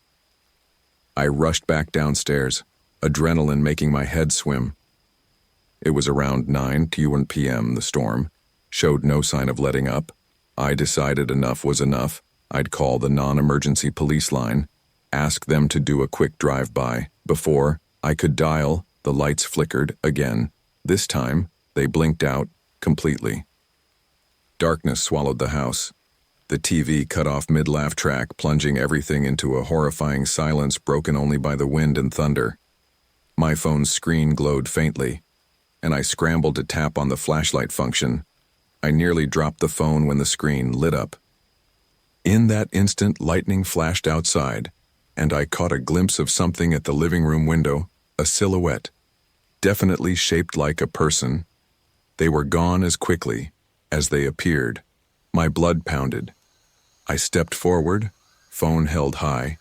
I rushed back downstairs, adrenaline making my head swim. It was around 9 p.m. The storm showed no sign of letting up. I decided enough was enough. I'd call the non-emergency police line, ask them to do a quick drive-by. Before I could dial, the lights flickered again. This time, they blinked out completely. Darkness swallowed the house. The TV cut off mid-laugh track, plunging everything into a horrifying silence broken only by the wind and thunder. My phone's screen glowed faintly, and I scrambled to tap on the flashlight function. I nearly dropped the phone when the screen lit up. In that instant, lightning flashed outside, and I caught a glimpse of something at the living room window, a silhouette, definitely shaped like a person. They were gone as quickly as they appeared. My blood pounded. I stepped forward, phone held high,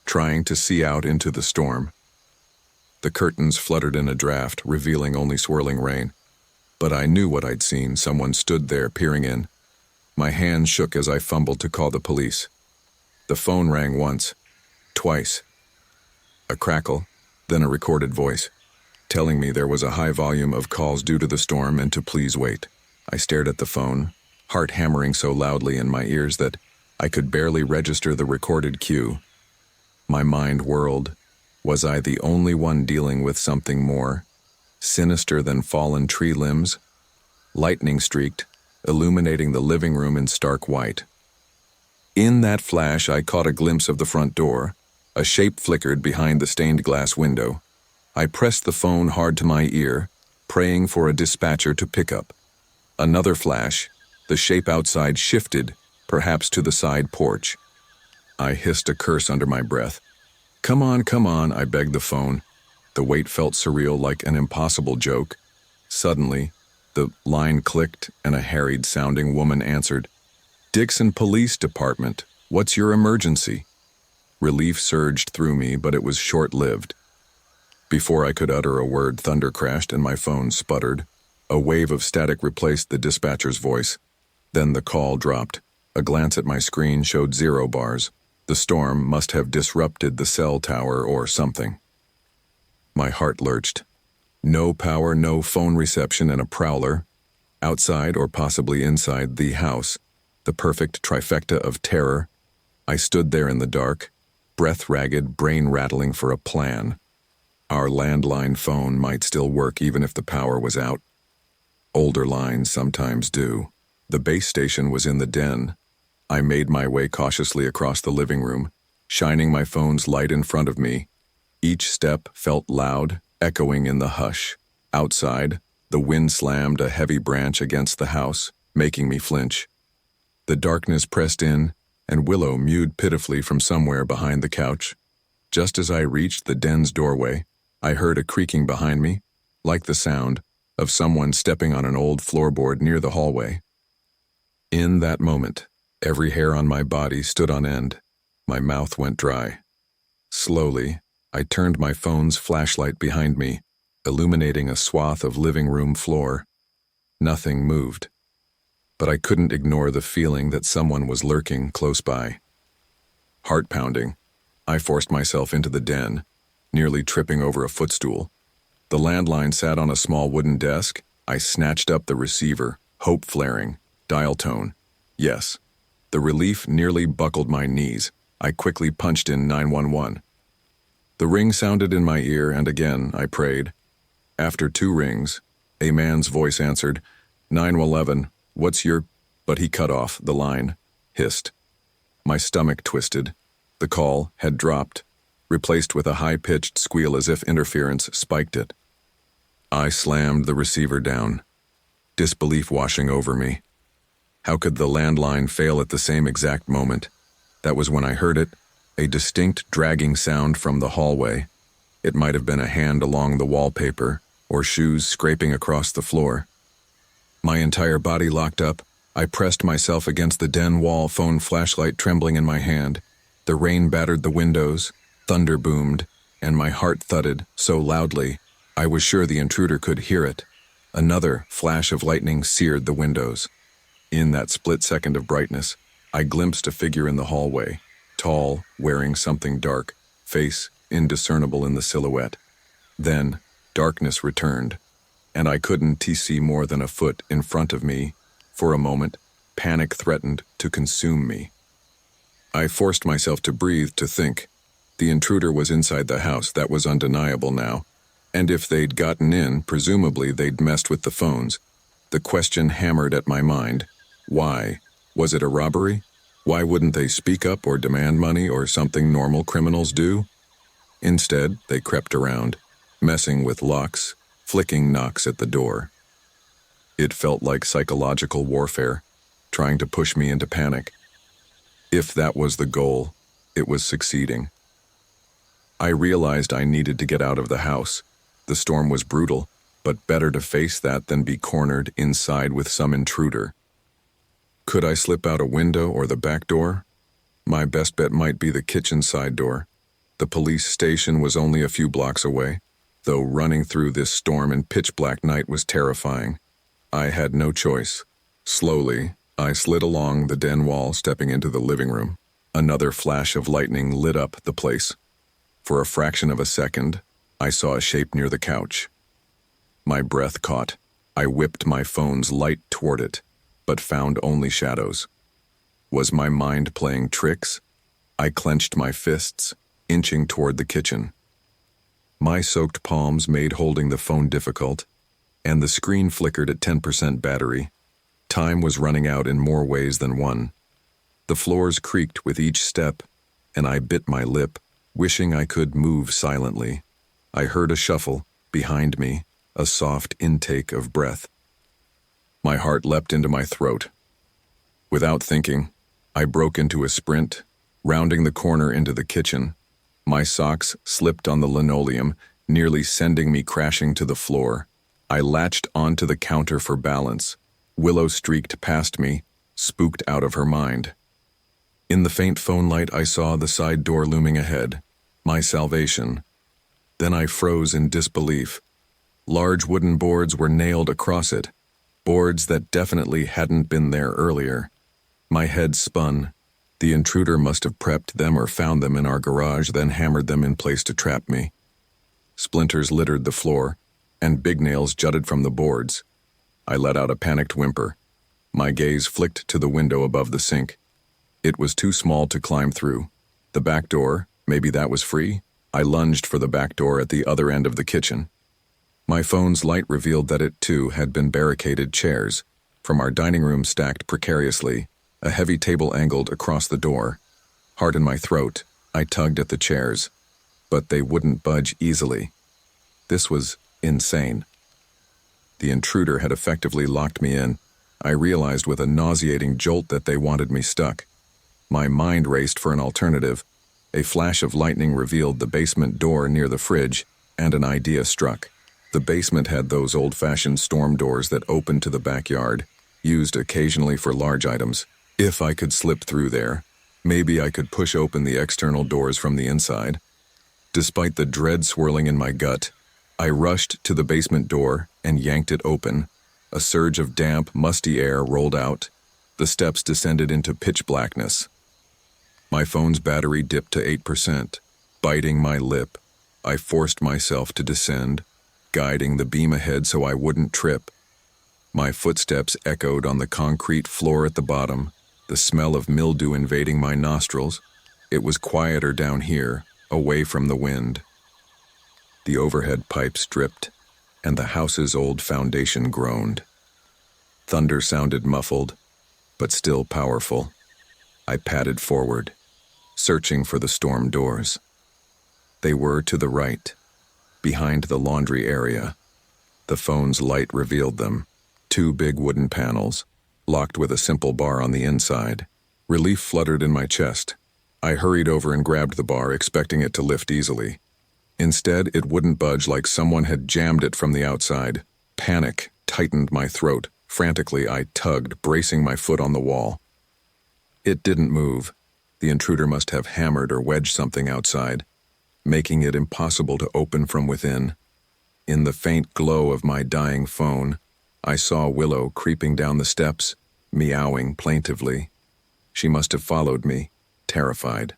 trying to see out into the storm. The curtains fluttered in a draft, revealing only swirling rain. But I knew what I'd seen. Someone stood there, peering in. My hands shook as I fumbled to call the police. The phone rang once, twice. A crackle, then a recorded voice, telling me there was a high volume of calls due to the storm and to please wait. I stared at the phone, heart hammering so loudly in my ears that I could barely register the recorded cue. My mind whirled. Was I the only one dealing with something more sinister than fallen tree limbs? Lightning streaked, illuminating the living room in stark white. In that flash, I caught a glimpse of the front door. A shape flickered behind the stained glass window. I pressed the phone hard to my ear, praying for a dispatcher to pick up. Another flash. The shape outside shifted, perhaps to the side porch. I hissed a curse under my breath. Come on, I begged the phone. The wait felt surreal, like an impossible joke. Suddenly, the line clicked and a harried-sounding woman answered. Dixon Police Department, what's your emergency? Relief surged through me, but it was short-lived. Before I could utter a word, thunder crashed and my phone sputtered. A wave of static replaced the dispatcher's voice. Then the call dropped. A glance at my screen showed 0 bars. The storm must have disrupted the cell tower or something. My heart lurched. No power, no phone reception, and a prowler. Outside, or possibly inside, the house. The perfect trifecta of terror. I stood there in the dark, breath ragged, brain rattling for a plan. Our landline phone might still work even if the power was out. Older lines sometimes do. The base station was in the den. I made my way cautiously across the living room, shining my phone's light in front of me. Each step felt loud, echoing in the hush. Outside, the wind slammed a heavy branch against the house, making me flinch. The darkness pressed in, and Willow mewed pitifully from somewhere behind the couch. Just as I reached the den's doorway, I heard a creaking behind me, like the sound of someone stepping on an old floorboard near the hallway. In that moment, every hair on my body stood on end. My mouth went dry. Slowly, I turned my phone's flashlight behind me, illuminating a swath of living room floor. Nothing moved, but I couldn't ignore the feeling that someone was lurking close by. Heart pounding, I forced myself into the den, nearly tripping over a footstool. The landline sat on a small wooden desk. I snatched up the receiver, hope flaring, dial tone. Yes. The relief nearly buckled my knees. I quickly punched in 911. The ring sounded in my ear, and again I prayed. After 2 rings, a man's voice answered, 911, what's your... But he cut off the line, hissed. My stomach twisted. The call had dropped, replaced with a high-pitched squeal as if interference spiked it. I slammed the receiver down, disbelief washing over me. How could the landline fail at the same exact moment? That was when I heard it, a distinct dragging sound from the hallway. It might have been a hand along the wallpaper, or shoes scraping across the floor. My entire body locked up. I pressed myself against the den wall, phone flashlight trembling in my hand. The rain battered the windows, thunder boomed, and my heart thudded so loudly I was sure the intruder could hear it. Another flash of lightning seared the windows. In that split second of brightness, I glimpsed a figure in the hallway, tall, wearing something dark, face indiscernible in the silhouette. Then, darkness returned, and I couldn't see more than a foot in front of me. For a moment, panic threatened to consume me. I forced myself to breathe, to think. The intruder was inside the house, that was undeniable now. And if they'd gotten in, presumably they'd messed with the phones. The question hammered at my mind. Why? Was it a robbery? Why wouldn't they speak up or demand money or something normal criminals do? Instead, they crept around, messing with locks, flicking knocks at the door. It felt like psychological warfare, trying to push me into panic. If that was the goal, it was succeeding. I realized I needed to get out of the house. The storm was brutal, but better to face that than be cornered inside with some intruder. Could I slip out a window or the back door? My best bet might be the kitchen side door. The police station was only a few blocks away, though running through this storm and pitch-black night was terrifying. I had no choice. Slowly, I slid along the den wall, stepping into the living room. Another flash of lightning lit up the place. For a fraction of a second, I saw a shape near the couch. My breath caught. I whipped my phone's light toward it, but found only shadows. Was my mind playing tricks? I clenched my fists, inching toward the kitchen. My soaked palms made holding the phone difficult, and the screen flickered at 10% battery. Time was running out in more ways than one. The floors creaked with each step, and I bit my lip, wishing I could move silently. I heard a shuffle behind me, a soft intake of breath. My heart leapt into my throat. Without thinking, I broke into a sprint, rounding the corner into the kitchen. My socks slipped on the linoleum, nearly sending me crashing to the floor. I latched onto the counter for balance. Willow streaked past me, spooked out of her mind. In the faint phone light, I saw the side door looming ahead, my salvation. Then I froze in disbelief. Large wooden boards were nailed across it, boards that definitely hadn't been there earlier. My head spun. The intruder must have prepped them or found them in our garage, then hammered them in place to trap me. Splinters littered the floor, and big nails jutted from the boards. I let out a panicked whimper. My gaze flicked to the window above the sink. It was too small to climb through. The back door, maybe that was free? I lunged for the back door at the other end of the kitchen. My phone's light revealed that it, too, had been barricaded chairs, from our dining room stacked precariously, a heavy table angled across the door. Heart in my throat, I tugged at the chairs, but they wouldn't budge easily. This was insane. The intruder had effectively locked me in. I realized with a nauseating jolt that they wanted me stuck. My mind raced for an alternative. A flash of lightning revealed the basement door near the fridge, and an idea struck. The basement had those old-fashioned storm doors that opened to the backyard, used occasionally for large items. If I could slip through there, maybe I could push open the external doors from the inside. Despite the dread swirling in my gut, I rushed to the basement door and yanked it open. A surge of damp, musty air rolled out. The steps descended into pitch blackness. My phone's battery dipped to 8%. Biting my lip, I forced myself to descend, guiding the beam ahead so I wouldn't trip. My footsteps echoed on the concrete floor at the bottom, the smell of mildew invading my nostrils. It was quieter down here, away from the wind. The overhead pipes dripped, and the house's old foundation groaned. Thunder sounded muffled, but still powerful. I padded forward, searching for the storm doors. They were to the right, behind the laundry area. The phone's light revealed them, 2 big wooden panels, locked with a simple bar on the inside. Relief fluttered in my chest. I hurried over and grabbed the bar, expecting it to lift easily. Instead, it wouldn't budge, like someone had jammed it from the outside. Panic tightened my throat. Frantically, I tugged, bracing my foot on the wall. It didn't move. The intruder must have hammered or wedged something outside, making it impossible to open from within. In the faint glow of my dying phone, I saw Willow creeping down the steps, meowing plaintively. She must have followed me, terrified.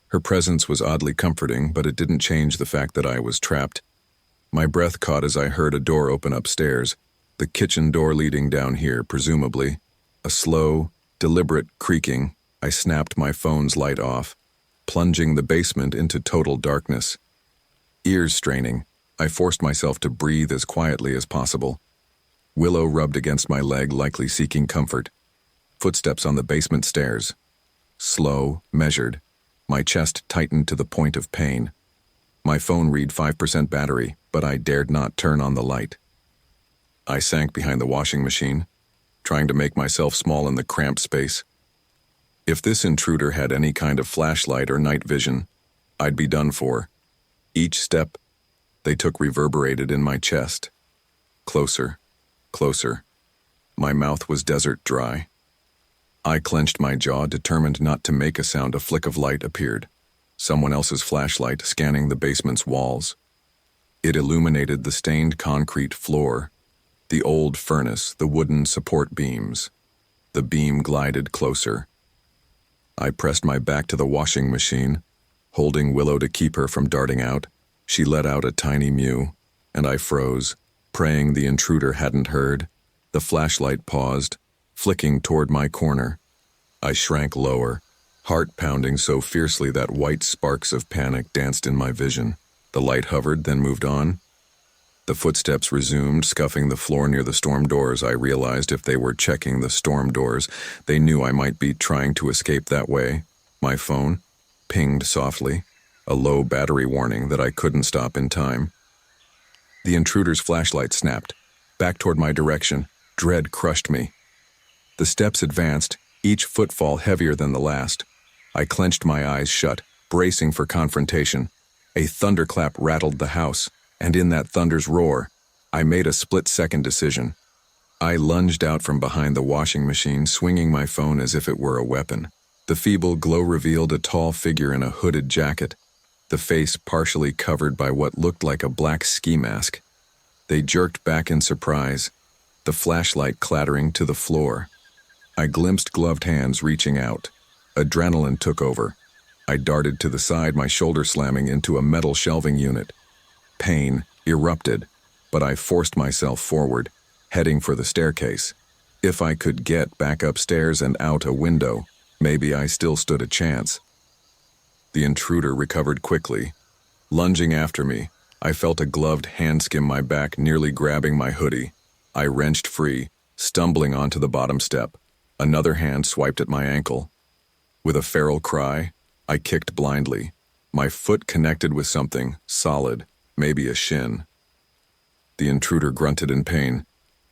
Her presence was oddly comforting, but it didn't change the fact that I was trapped. My breath caught as I heard a door open upstairs, the kitchen door leading down here, presumably. A slow, deliberate creaking. I snapped my phone's light off, plunging the basement into total darkness. Ears straining, I forced myself to breathe as quietly as possible. Willow rubbed against my leg, likely seeking comfort. Footsteps on the basement stairs. Slow, measured. My chest tightened to the point of pain. My phone read 5% battery, but I dared not turn on the light. I sank behind the washing machine, trying to make myself small in the cramped space. If this intruder had any kind of flashlight or night vision, I'd be done for. Each step they took reverberated in my chest. Closer, closer. My mouth was desert dry. I clenched my jaw, determined not to make a sound. A flick of light appeared. Someone else's flashlight scanning the basement's walls. It illuminated the stained concrete floor, the old furnace, the wooden support beams. The beam glided closer. I pressed my back to the washing machine, holding Willow to keep her from darting out. She let out a tiny mew, and I froze, praying the intruder hadn't heard. The flashlight paused, flicking toward my corner. I shrank lower, heart pounding so fiercely that white sparks of panic danced in my vision. The light hovered, then moved on. The footsteps resumed, scuffing the floor near the storm doors. I realized if they were checking the storm doors, they knew I might be trying to escape that way. My phone pinged softly, a low battery warning that I couldn't stop in time. The intruder's flashlight snapped, back toward my direction. Dread crushed me. The steps advanced, each footfall heavier than the last. I clenched my eyes shut, bracing for confrontation. A thunderclap rattled the house, and in that thunder's roar, I made a split-second decision. I lunged out from behind the washing machine, swinging my phone as if it were a weapon. The feeble glow revealed a tall figure in a hooded jacket, the face partially covered by what looked like a black ski mask. They jerked back in surprise, the flashlight clattering to the floor. I glimpsed gloved hands reaching out. Adrenaline took over. I darted to the side, my shoulder slamming into a metal shelving unit. Pain erupted, but I forced myself forward, heading for the staircase. If I could get back upstairs and out a window, maybe I still stood a chance. The intruder recovered quickly. Lunging after me, I felt a gloved hand skim my back, nearly grabbing my hoodie. I wrenched free, stumbling onto the bottom step. Another hand swiped at my ankle. With a feral cry, I kicked blindly. My foot connected with something solid, maybe a shin. The intruder grunted in pain.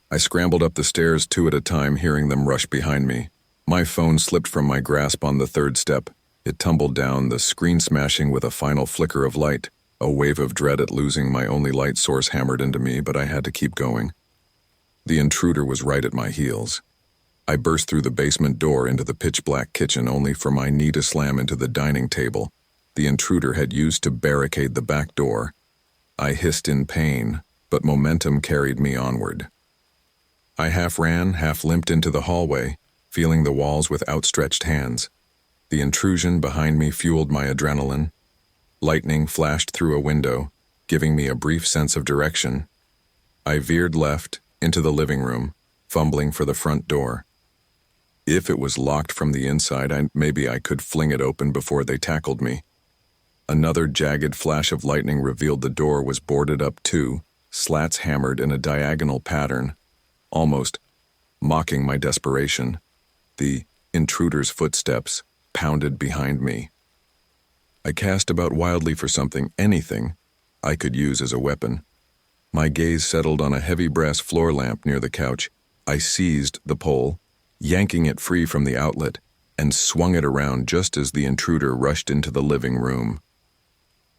I scrambled up the stairs 2 at a time, hearing them rush behind me. My phone slipped from my grasp on the 3rd step. It tumbled down, the screen smashing with a final flicker of light. A wave of dread at losing my only light source hammered into me, but I had to keep going. The intruder was right at my heels. I burst through the basement door into the pitch-black kitchen, only for my knee to slam into the dining table the intruder had used to barricade the back door. I hissed in pain, but momentum carried me onward. I half ran, half limped into the hallway, feeling the walls with outstretched hands. The intrusion behind me fueled my adrenaline. Lightning flashed through a window, giving me a brief sense of direction. I veered left, into the living room, fumbling for the front door. If it was locked from the inside, maybe I could fling it open before they tackled me. Another jagged flash of lightning revealed the door was boarded up too, slats hammered in a diagonal pattern, almost mocking my desperation. The intruder's footsteps pounded behind me. I cast about wildly for something, anything, I could use as a weapon. My gaze settled on a heavy brass floor lamp near the couch. I seized the pole, yanking it free from the outlet, and swung it around just as the intruder rushed into the living room.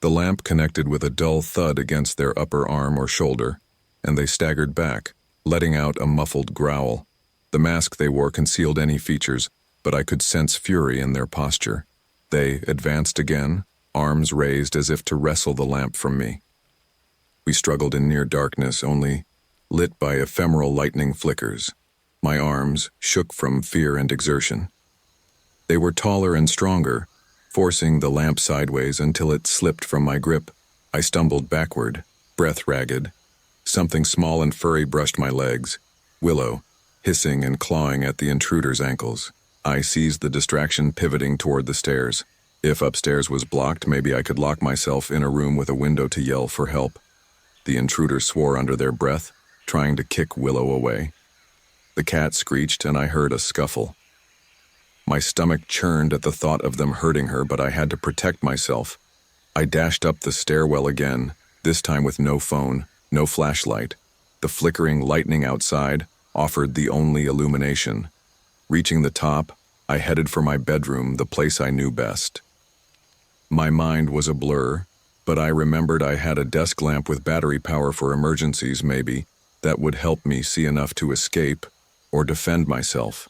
The lamp connected with a dull thud against their upper arm or shoulder, and they staggered back, letting out a muffled growl. The mask they wore concealed any features, but I could sense fury in their posture. They advanced again, arms raised as if to wrestle the lamp from me. We struggled in near darkness, only lit by ephemeral lightning flickers. My arms shook from fear and exertion. They were taller and stronger, forcing the lamp sideways until it slipped from my grip. I stumbled backward, breath ragged. Something small and furry brushed my legs. Willow, hissing and clawing at the intruder's ankles. I seized the distraction, pivoting toward the stairs. If upstairs was blocked, maybe I could lock myself in a room with a window to yell for help. The intruders swore under their breath, trying to kick Willow away. The cat screeched, and I heard a scuffle. My stomach churned at the thought of them hurting her, but I had to protect myself. I dashed up the stairwell again, this time with no phone, no flashlight. The flickering lightning outside offered the only illumination. Reaching the top, I headed for my bedroom, the place I knew best. My mind was a blur, but I remembered I had a desk lamp with battery power for emergencies, maybe, that would help me see enough to escape or defend myself.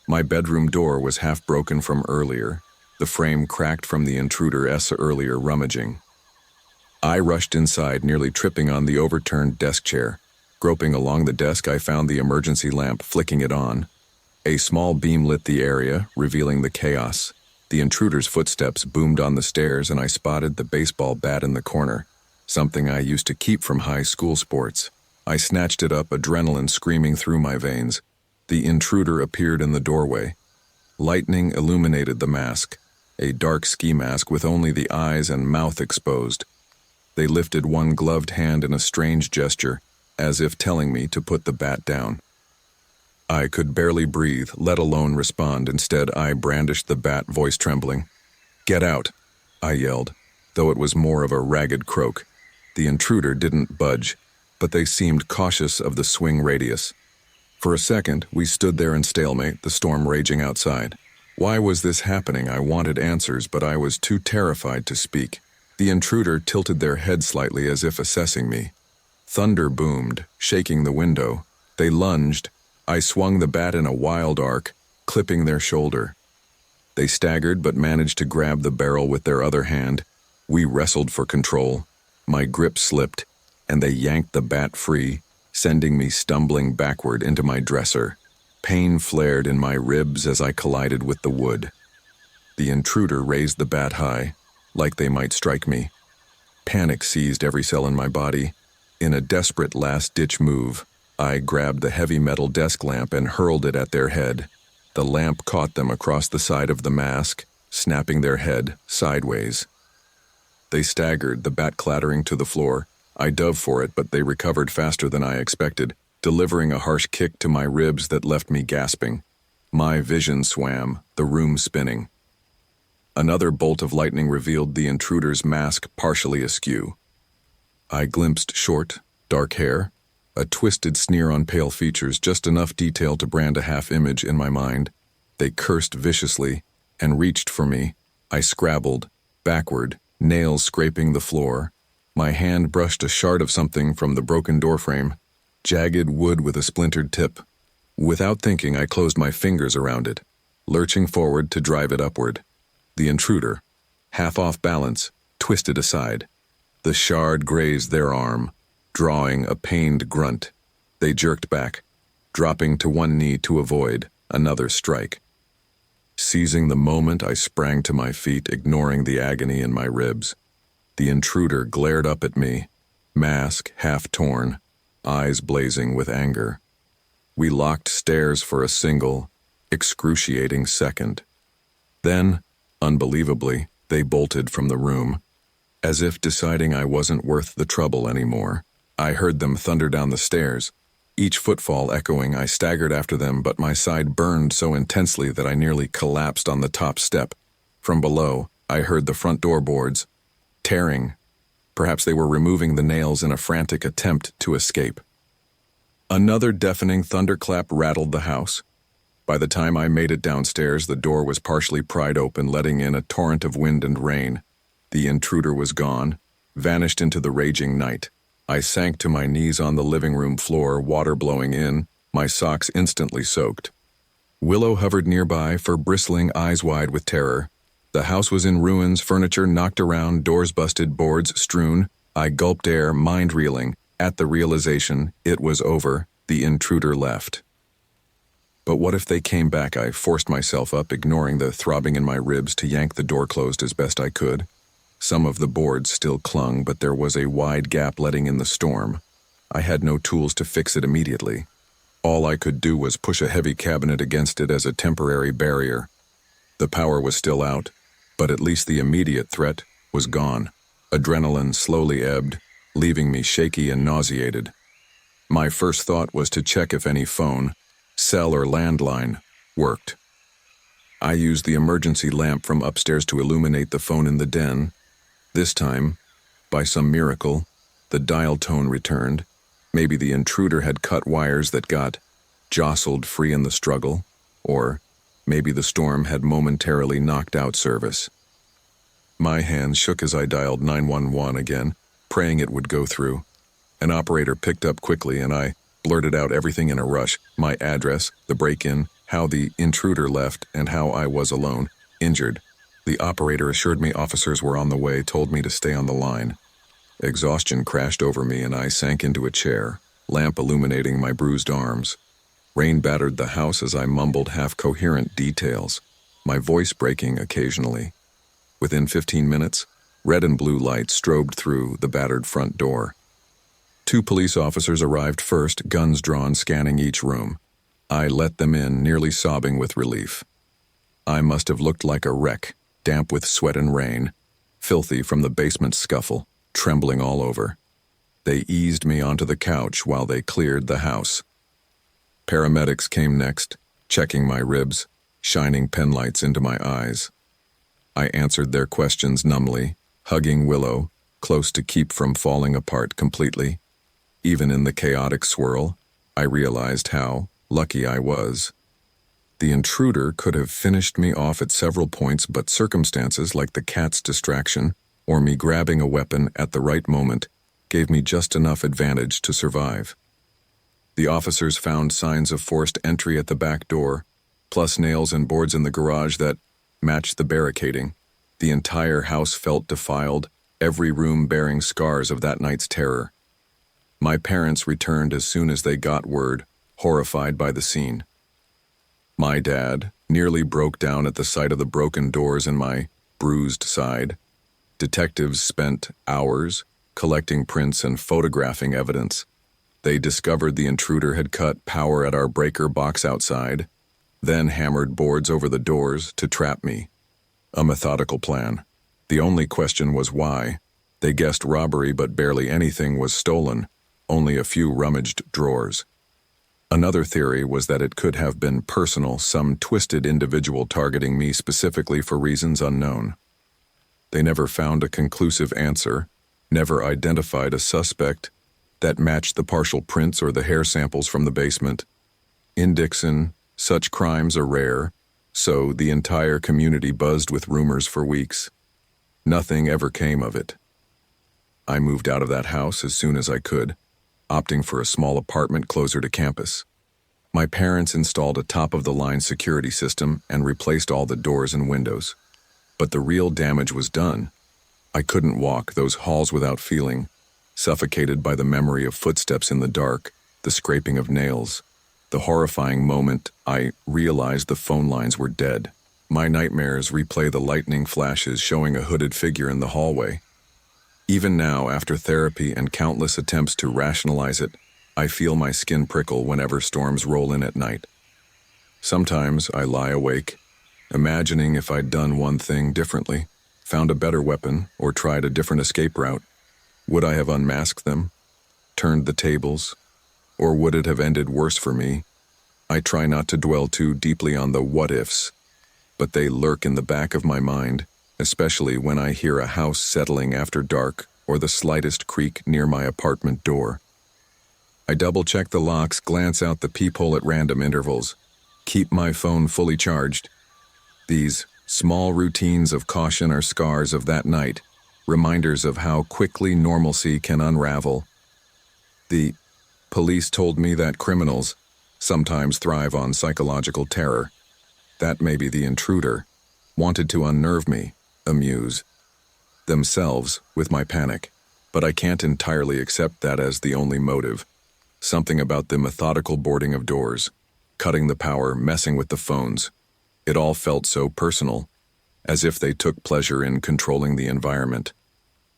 My bedroom door was half broken from earlier, the frame cracked from the intruder's earlier rummaging. I rushed inside, nearly tripping on the overturned desk chair. Groping along the desk, I found the emergency lamp, flicking it on. A small beam lit the area, revealing the chaos. The intruder's footsteps boomed on the stairs, and I spotted the baseball bat in the corner, something I used to keep from high school sports. I snatched it up, adrenaline screaming through my veins. The intruder appeared in the doorway. Lightning illuminated the mask, a dark ski mask with only the eyes and mouth exposed. They lifted one gloved hand in a strange gesture, as if telling me to put the bat down. I could barely breathe, let alone respond. Instead, I brandished the bat, voice trembling. "Get out," I yelled, though it was more of a ragged croak. The intruder didn't budge, but they seemed cautious of the swing radius. For a second, we stood there in stalemate, the storm raging outside. Why was this happening? I wanted answers, but I was too terrified to speak. The intruder tilted their head slightly as if assessing me. Thunder boomed, shaking the window. They lunged. I swung the bat in a wild arc, clipping their shoulder. They staggered but managed to grab the barrel with their other hand. We wrestled for control. My grip slipped, and they yanked the bat free, sending me stumbling backward into my dresser. Pain flared in my ribs as I collided with the wood. The intruder raised the bat high, like they might strike me. Panic seized every cell in my body. In a desperate last-ditch move, I grabbed the heavy metal desk lamp and hurled it at their head. The lamp caught them across the side of the mask, snapping their head sideways. They staggered, the bat clattering to the floor. I dove for it, but they recovered faster than I expected, delivering a harsh kick to my ribs that left me gasping. My vision swam, the room spinning. Another bolt of lightning revealed the intruder's mask partially askew. I glimpsed short, dark hair, a twisted sneer on pale features, just enough detail to brand a half-image in my mind. They cursed viciously and reached for me. I scrabbled, backward, nails scraping the floor. My hand brushed a shard of something from the broken doorframe, jagged wood with a splintered tip. Without thinking, I closed my fingers around it, lurching forward to drive it upward. The intruder, half off balance, twisted aside. The shard grazed their arm, drawing a pained grunt. They jerked back, dropping to one knee to avoid another strike. Seizing the moment, I sprang to my feet, ignoring the agony in my ribs. The intruder glared up at me, mask half torn, eyes blazing with anger. We locked stares for a single, excruciating second. Then, unbelievably, they bolted from the room, as if deciding I wasn't worth the trouble anymore. I heard them thunder down the stairs, each footfall echoing. I staggered after them, but my side burned so intensely that I nearly collapsed on the top step. From below, I heard the front door boards tearing. Perhaps they were removing the nails in a frantic attempt to escape. Another deafening thunderclap rattled the house. By the time I made it downstairs, the door was partially pried open, letting in a torrent of wind and rain. The intruder was gone, vanished into the raging night. I sank to my knees on the living room floor, water blowing in, my socks instantly soaked. Willow hovered nearby, fur bristling, eyes wide with terror. The house was in ruins, furniture knocked around, doors busted, boards strewn. I gulped air, mind reeling, at the realization it was over. The intruder left. But what if they came back? I forced myself up, ignoring the throbbing in my ribs, to yank the door closed as best I could. Some of the boards still clung, but there was a wide gap letting in the storm. I had no tools to fix it immediately. All I could do was push a heavy cabinet against it as a temporary barrier. The power was still out, but at least the immediate threat was gone. Adrenaline slowly ebbed, leaving me shaky and nauseated. My first thought was to check if any phone, cell or landline, worked. I used the emergency lamp from upstairs to illuminate the phone in the den. This time, by some miracle, the dial tone returned. Maybe the intruder had cut wires that got jostled free in the struggle, or maybe the storm had momentarily knocked out service. My hands shook as I dialed 911 again, praying it would go through. An operator picked up quickly and I blurted out everything in a rush: my address, the break-in, how the intruder left, and how I was alone, injured. The operator assured me officers were on the way, told me to stay on the line. Exhaustion crashed over me and I sank into a chair, lamp illuminating my bruised arms. Rain battered the house as I mumbled half-coherent details, my voice breaking occasionally. Within 15 minutes, red and blue lights strobed through the battered front door. 2 police officers arrived first, guns drawn, scanning each room. I let them in, nearly sobbing with relief. I must have looked like a wreck, damp with sweat and rain, filthy from the basement scuffle, trembling all over. They eased me onto the couch while they cleared the house. Paramedics came next, checking my ribs, shining penlights into my eyes. I answered their questions numbly, hugging Willow, close to keep from falling apart completely. Even in the chaotic swirl, I realized how lucky I was. The intruder could have finished me off at several points, but circumstances like the cat's distraction or me grabbing a weapon at the right moment gave me just enough advantage to survive. The officers found signs of forced entry at the back door, plus nails and boards in the garage that matched the barricading. The entire house felt defiled, every room bearing scars of that night's terror. My parents returned as soon as they got word, horrified by the scene. My dad nearly broke down at the sight of the broken doors and my bruised side. Detectives spent hours collecting prints and photographing evidence. They discovered the intruder had cut power at our breaker box outside, then hammered boards over the doors to trap me. A methodical plan. The only question was why. They guessed robbery, but barely anything was stolen, only a few rummaged drawers. Another theory was that it could have been personal, some twisted individual targeting me specifically for reasons unknown. They never found a conclusive answer, never identified a suspect that matched the partial prints or the hair samples from the basement. In Dixon, such crimes are rare, so the entire community buzzed with rumors for weeks. Nothing ever came of it. I moved out of that house as soon as I could, opting for a small apartment closer to campus. My parents installed a top-of-the-line security system and replaced all the doors and windows. But the real damage was done. I couldn't walk those halls without feeling suffocated by the memory of footsteps in the dark, the scraping of nails. The horrifying moment I realized the phone lines were dead. My nightmares replay the lightning flashes showing a hooded figure in the hallway. Even now, after therapy and countless attempts to rationalize it, I feel my skin prickle whenever storms roll in at night. Sometimes I lie awake, imagining if I'd done one thing differently, found a better weapon, or tried a different escape route. Would I have unmasked them, turned the tables, or would it have ended worse for me? I try not to dwell too deeply on the what-ifs, but they lurk in the back of my mind, especially when I hear a house settling after dark or the slightest creak near my apartment door. I double-check the locks, glance out the peephole at random intervals, keep my phone fully charged. These small routines of caution are scars of that night, reminders of how quickly normalcy can unravel. The police told me that criminals sometimes thrive on psychological terror. That maybe the intruder wanted to unnerve me, amuse themselves with my panic. But I can't entirely accept that as the only motive. Something about the methodical boarding of doors, cutting the power, messing with the phones. It all felt so personal, as if they took pleasure in controlling the environment.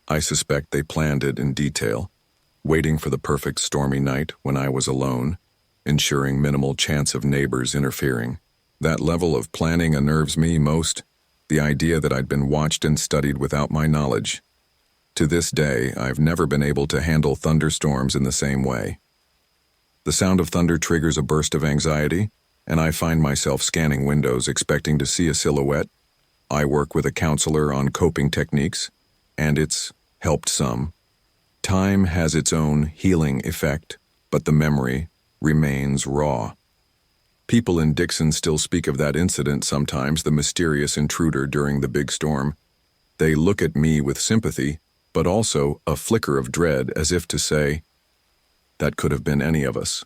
I suspect they planned it in detail, waiting for the perfect stormy night when I was alone, ensuring minimal chance of neighbors interfering. That level of planning unnerves me most, the idea that I'd been watched and studied without my knowledge. To this day, I've never been able to handle thunderstorms in the same way. The sound of thunder triggers a burst of anxiety, and I find myself scanning windows expecting to see a silhouette. I work with a counselor on coping techniques, and it's helped some. Time has its own healing effect, but the memory remains raw. People in Dixon still speak of that incident sometimes, the mysterious intruder during the big storm. They look at me with sympathy, but also a flicker of dread, as if to say, that could have been any of us.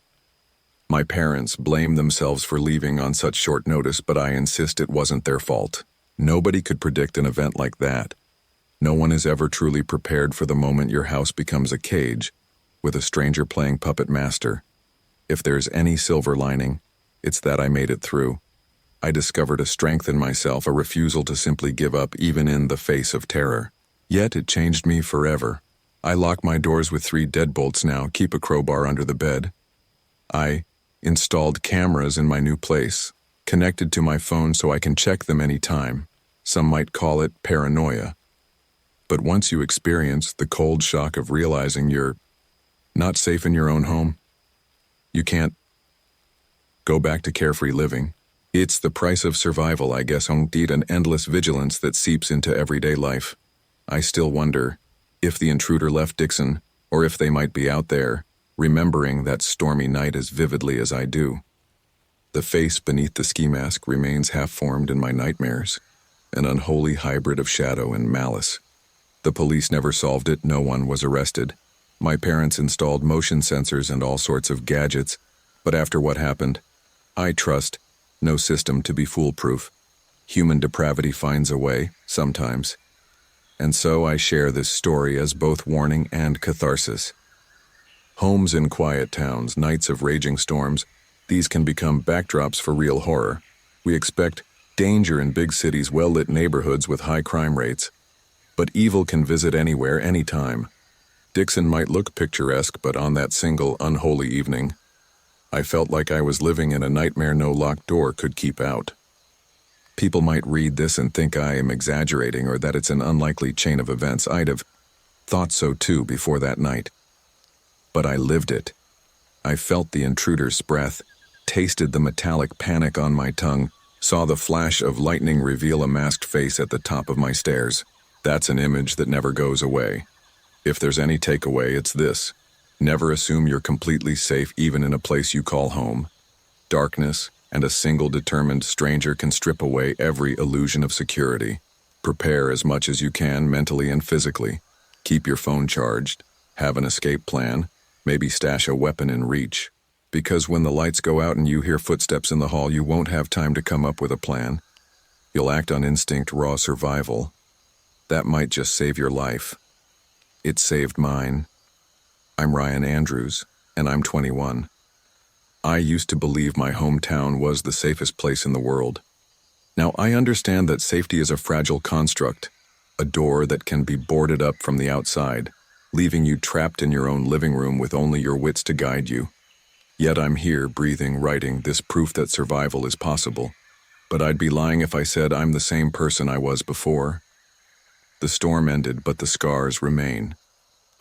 My parents blame themselves for leaving on such short notice, but I insist it wasn't their fault. Nobody could predict an event like that. No one is ever truly prepared for the moment your house becomes a cage, with a stranger playing puppet master. If there's any silver lining, it's that I made it through. I discovered a strength in myself, a refusal to simply give up even in the face of terror. Yet it changed me forever. I lock my doors with 3 deadbolts now, keep a crowbar under the bed. I installed cameras in my new place, connected to my phone so I can check them anytime. Some might call it paranoia. But once you experience the cold shock of realizing you're not safe in your own home, you can't go back to carefree living. It's the price of survival, I guess, indeed, an endless vigilance that seeps into everyday life. I still wonder if the intruder left Dixon, or if they might be out there, remembering that stormy night as vividly as I do. The face beneath the ski mask remains half-formed in my nightmares, an unholy hybrid of shadow and malice. The police never solved it, no one was arrested. My parents installed motion sensors and all sorts of gadgets, but after what happened, I trust no system to be foolproof. Human depravity finds a way, sometimes. And so I share this story as both warning and catharsis. Homes in quiet towns, nights of raging storms, these can become backdrops for real horror. We expect danger in big cities, well-lit neighborhoods with high crime rates. But evil can visit anywhere, anytime. Dixon might look picturesque, but on that single, unholy evening, I felt like I was living in a nightmare no locked door could keep out. People might read this and think I am exaggerating or that it's an unlikely chain of events. I'd have thought so too before that night. But I lived it. I felt the intruder's breath, tasted the metallic panic on my tongue, saw the flash of lightning reveal a masked face at the top of my stairs. That's an image that never goes away. If there's any takeaway, it's this. Never assume you're completely safe even in a place you call home. Darkness and a single determined stranger can strip away every illusion of security. Prepare as much as you can mentally and physically. Keep your phone charged. Have an escape plan. Maybe stash a weapon in reach. Because when the lights go out and you hear footsteps in the hall, you won't have time to come up with a plan. You'll act on instinct, raw survival. That might just save your life. It saved mine. I'm Ryan Andrews, and I'm 21. I used to believe my hometown was the safest place in the world. Now, I understand that safety is a fragile construct, a door that can be boarded up from the outside, leaving you trapped in your own living room with only your wits to guide you. Yet I'm here, breathing, writing, this proof that survival is possible. But I'd be lying if I said I'm the same person I was before. The storm ended, but the scars remain.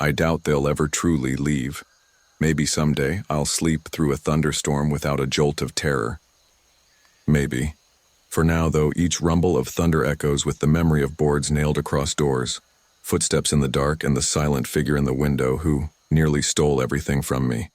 I doubt they'll ever truly leave. Maybe someday I'll sleep through a thunderstorm without a jolt of terror. Maybe. For now, though, each rumble of thunder echoes with the memory of boards nailed across doors, footsteps in the dark, and the silent figure in the window who nearly stole everything from me.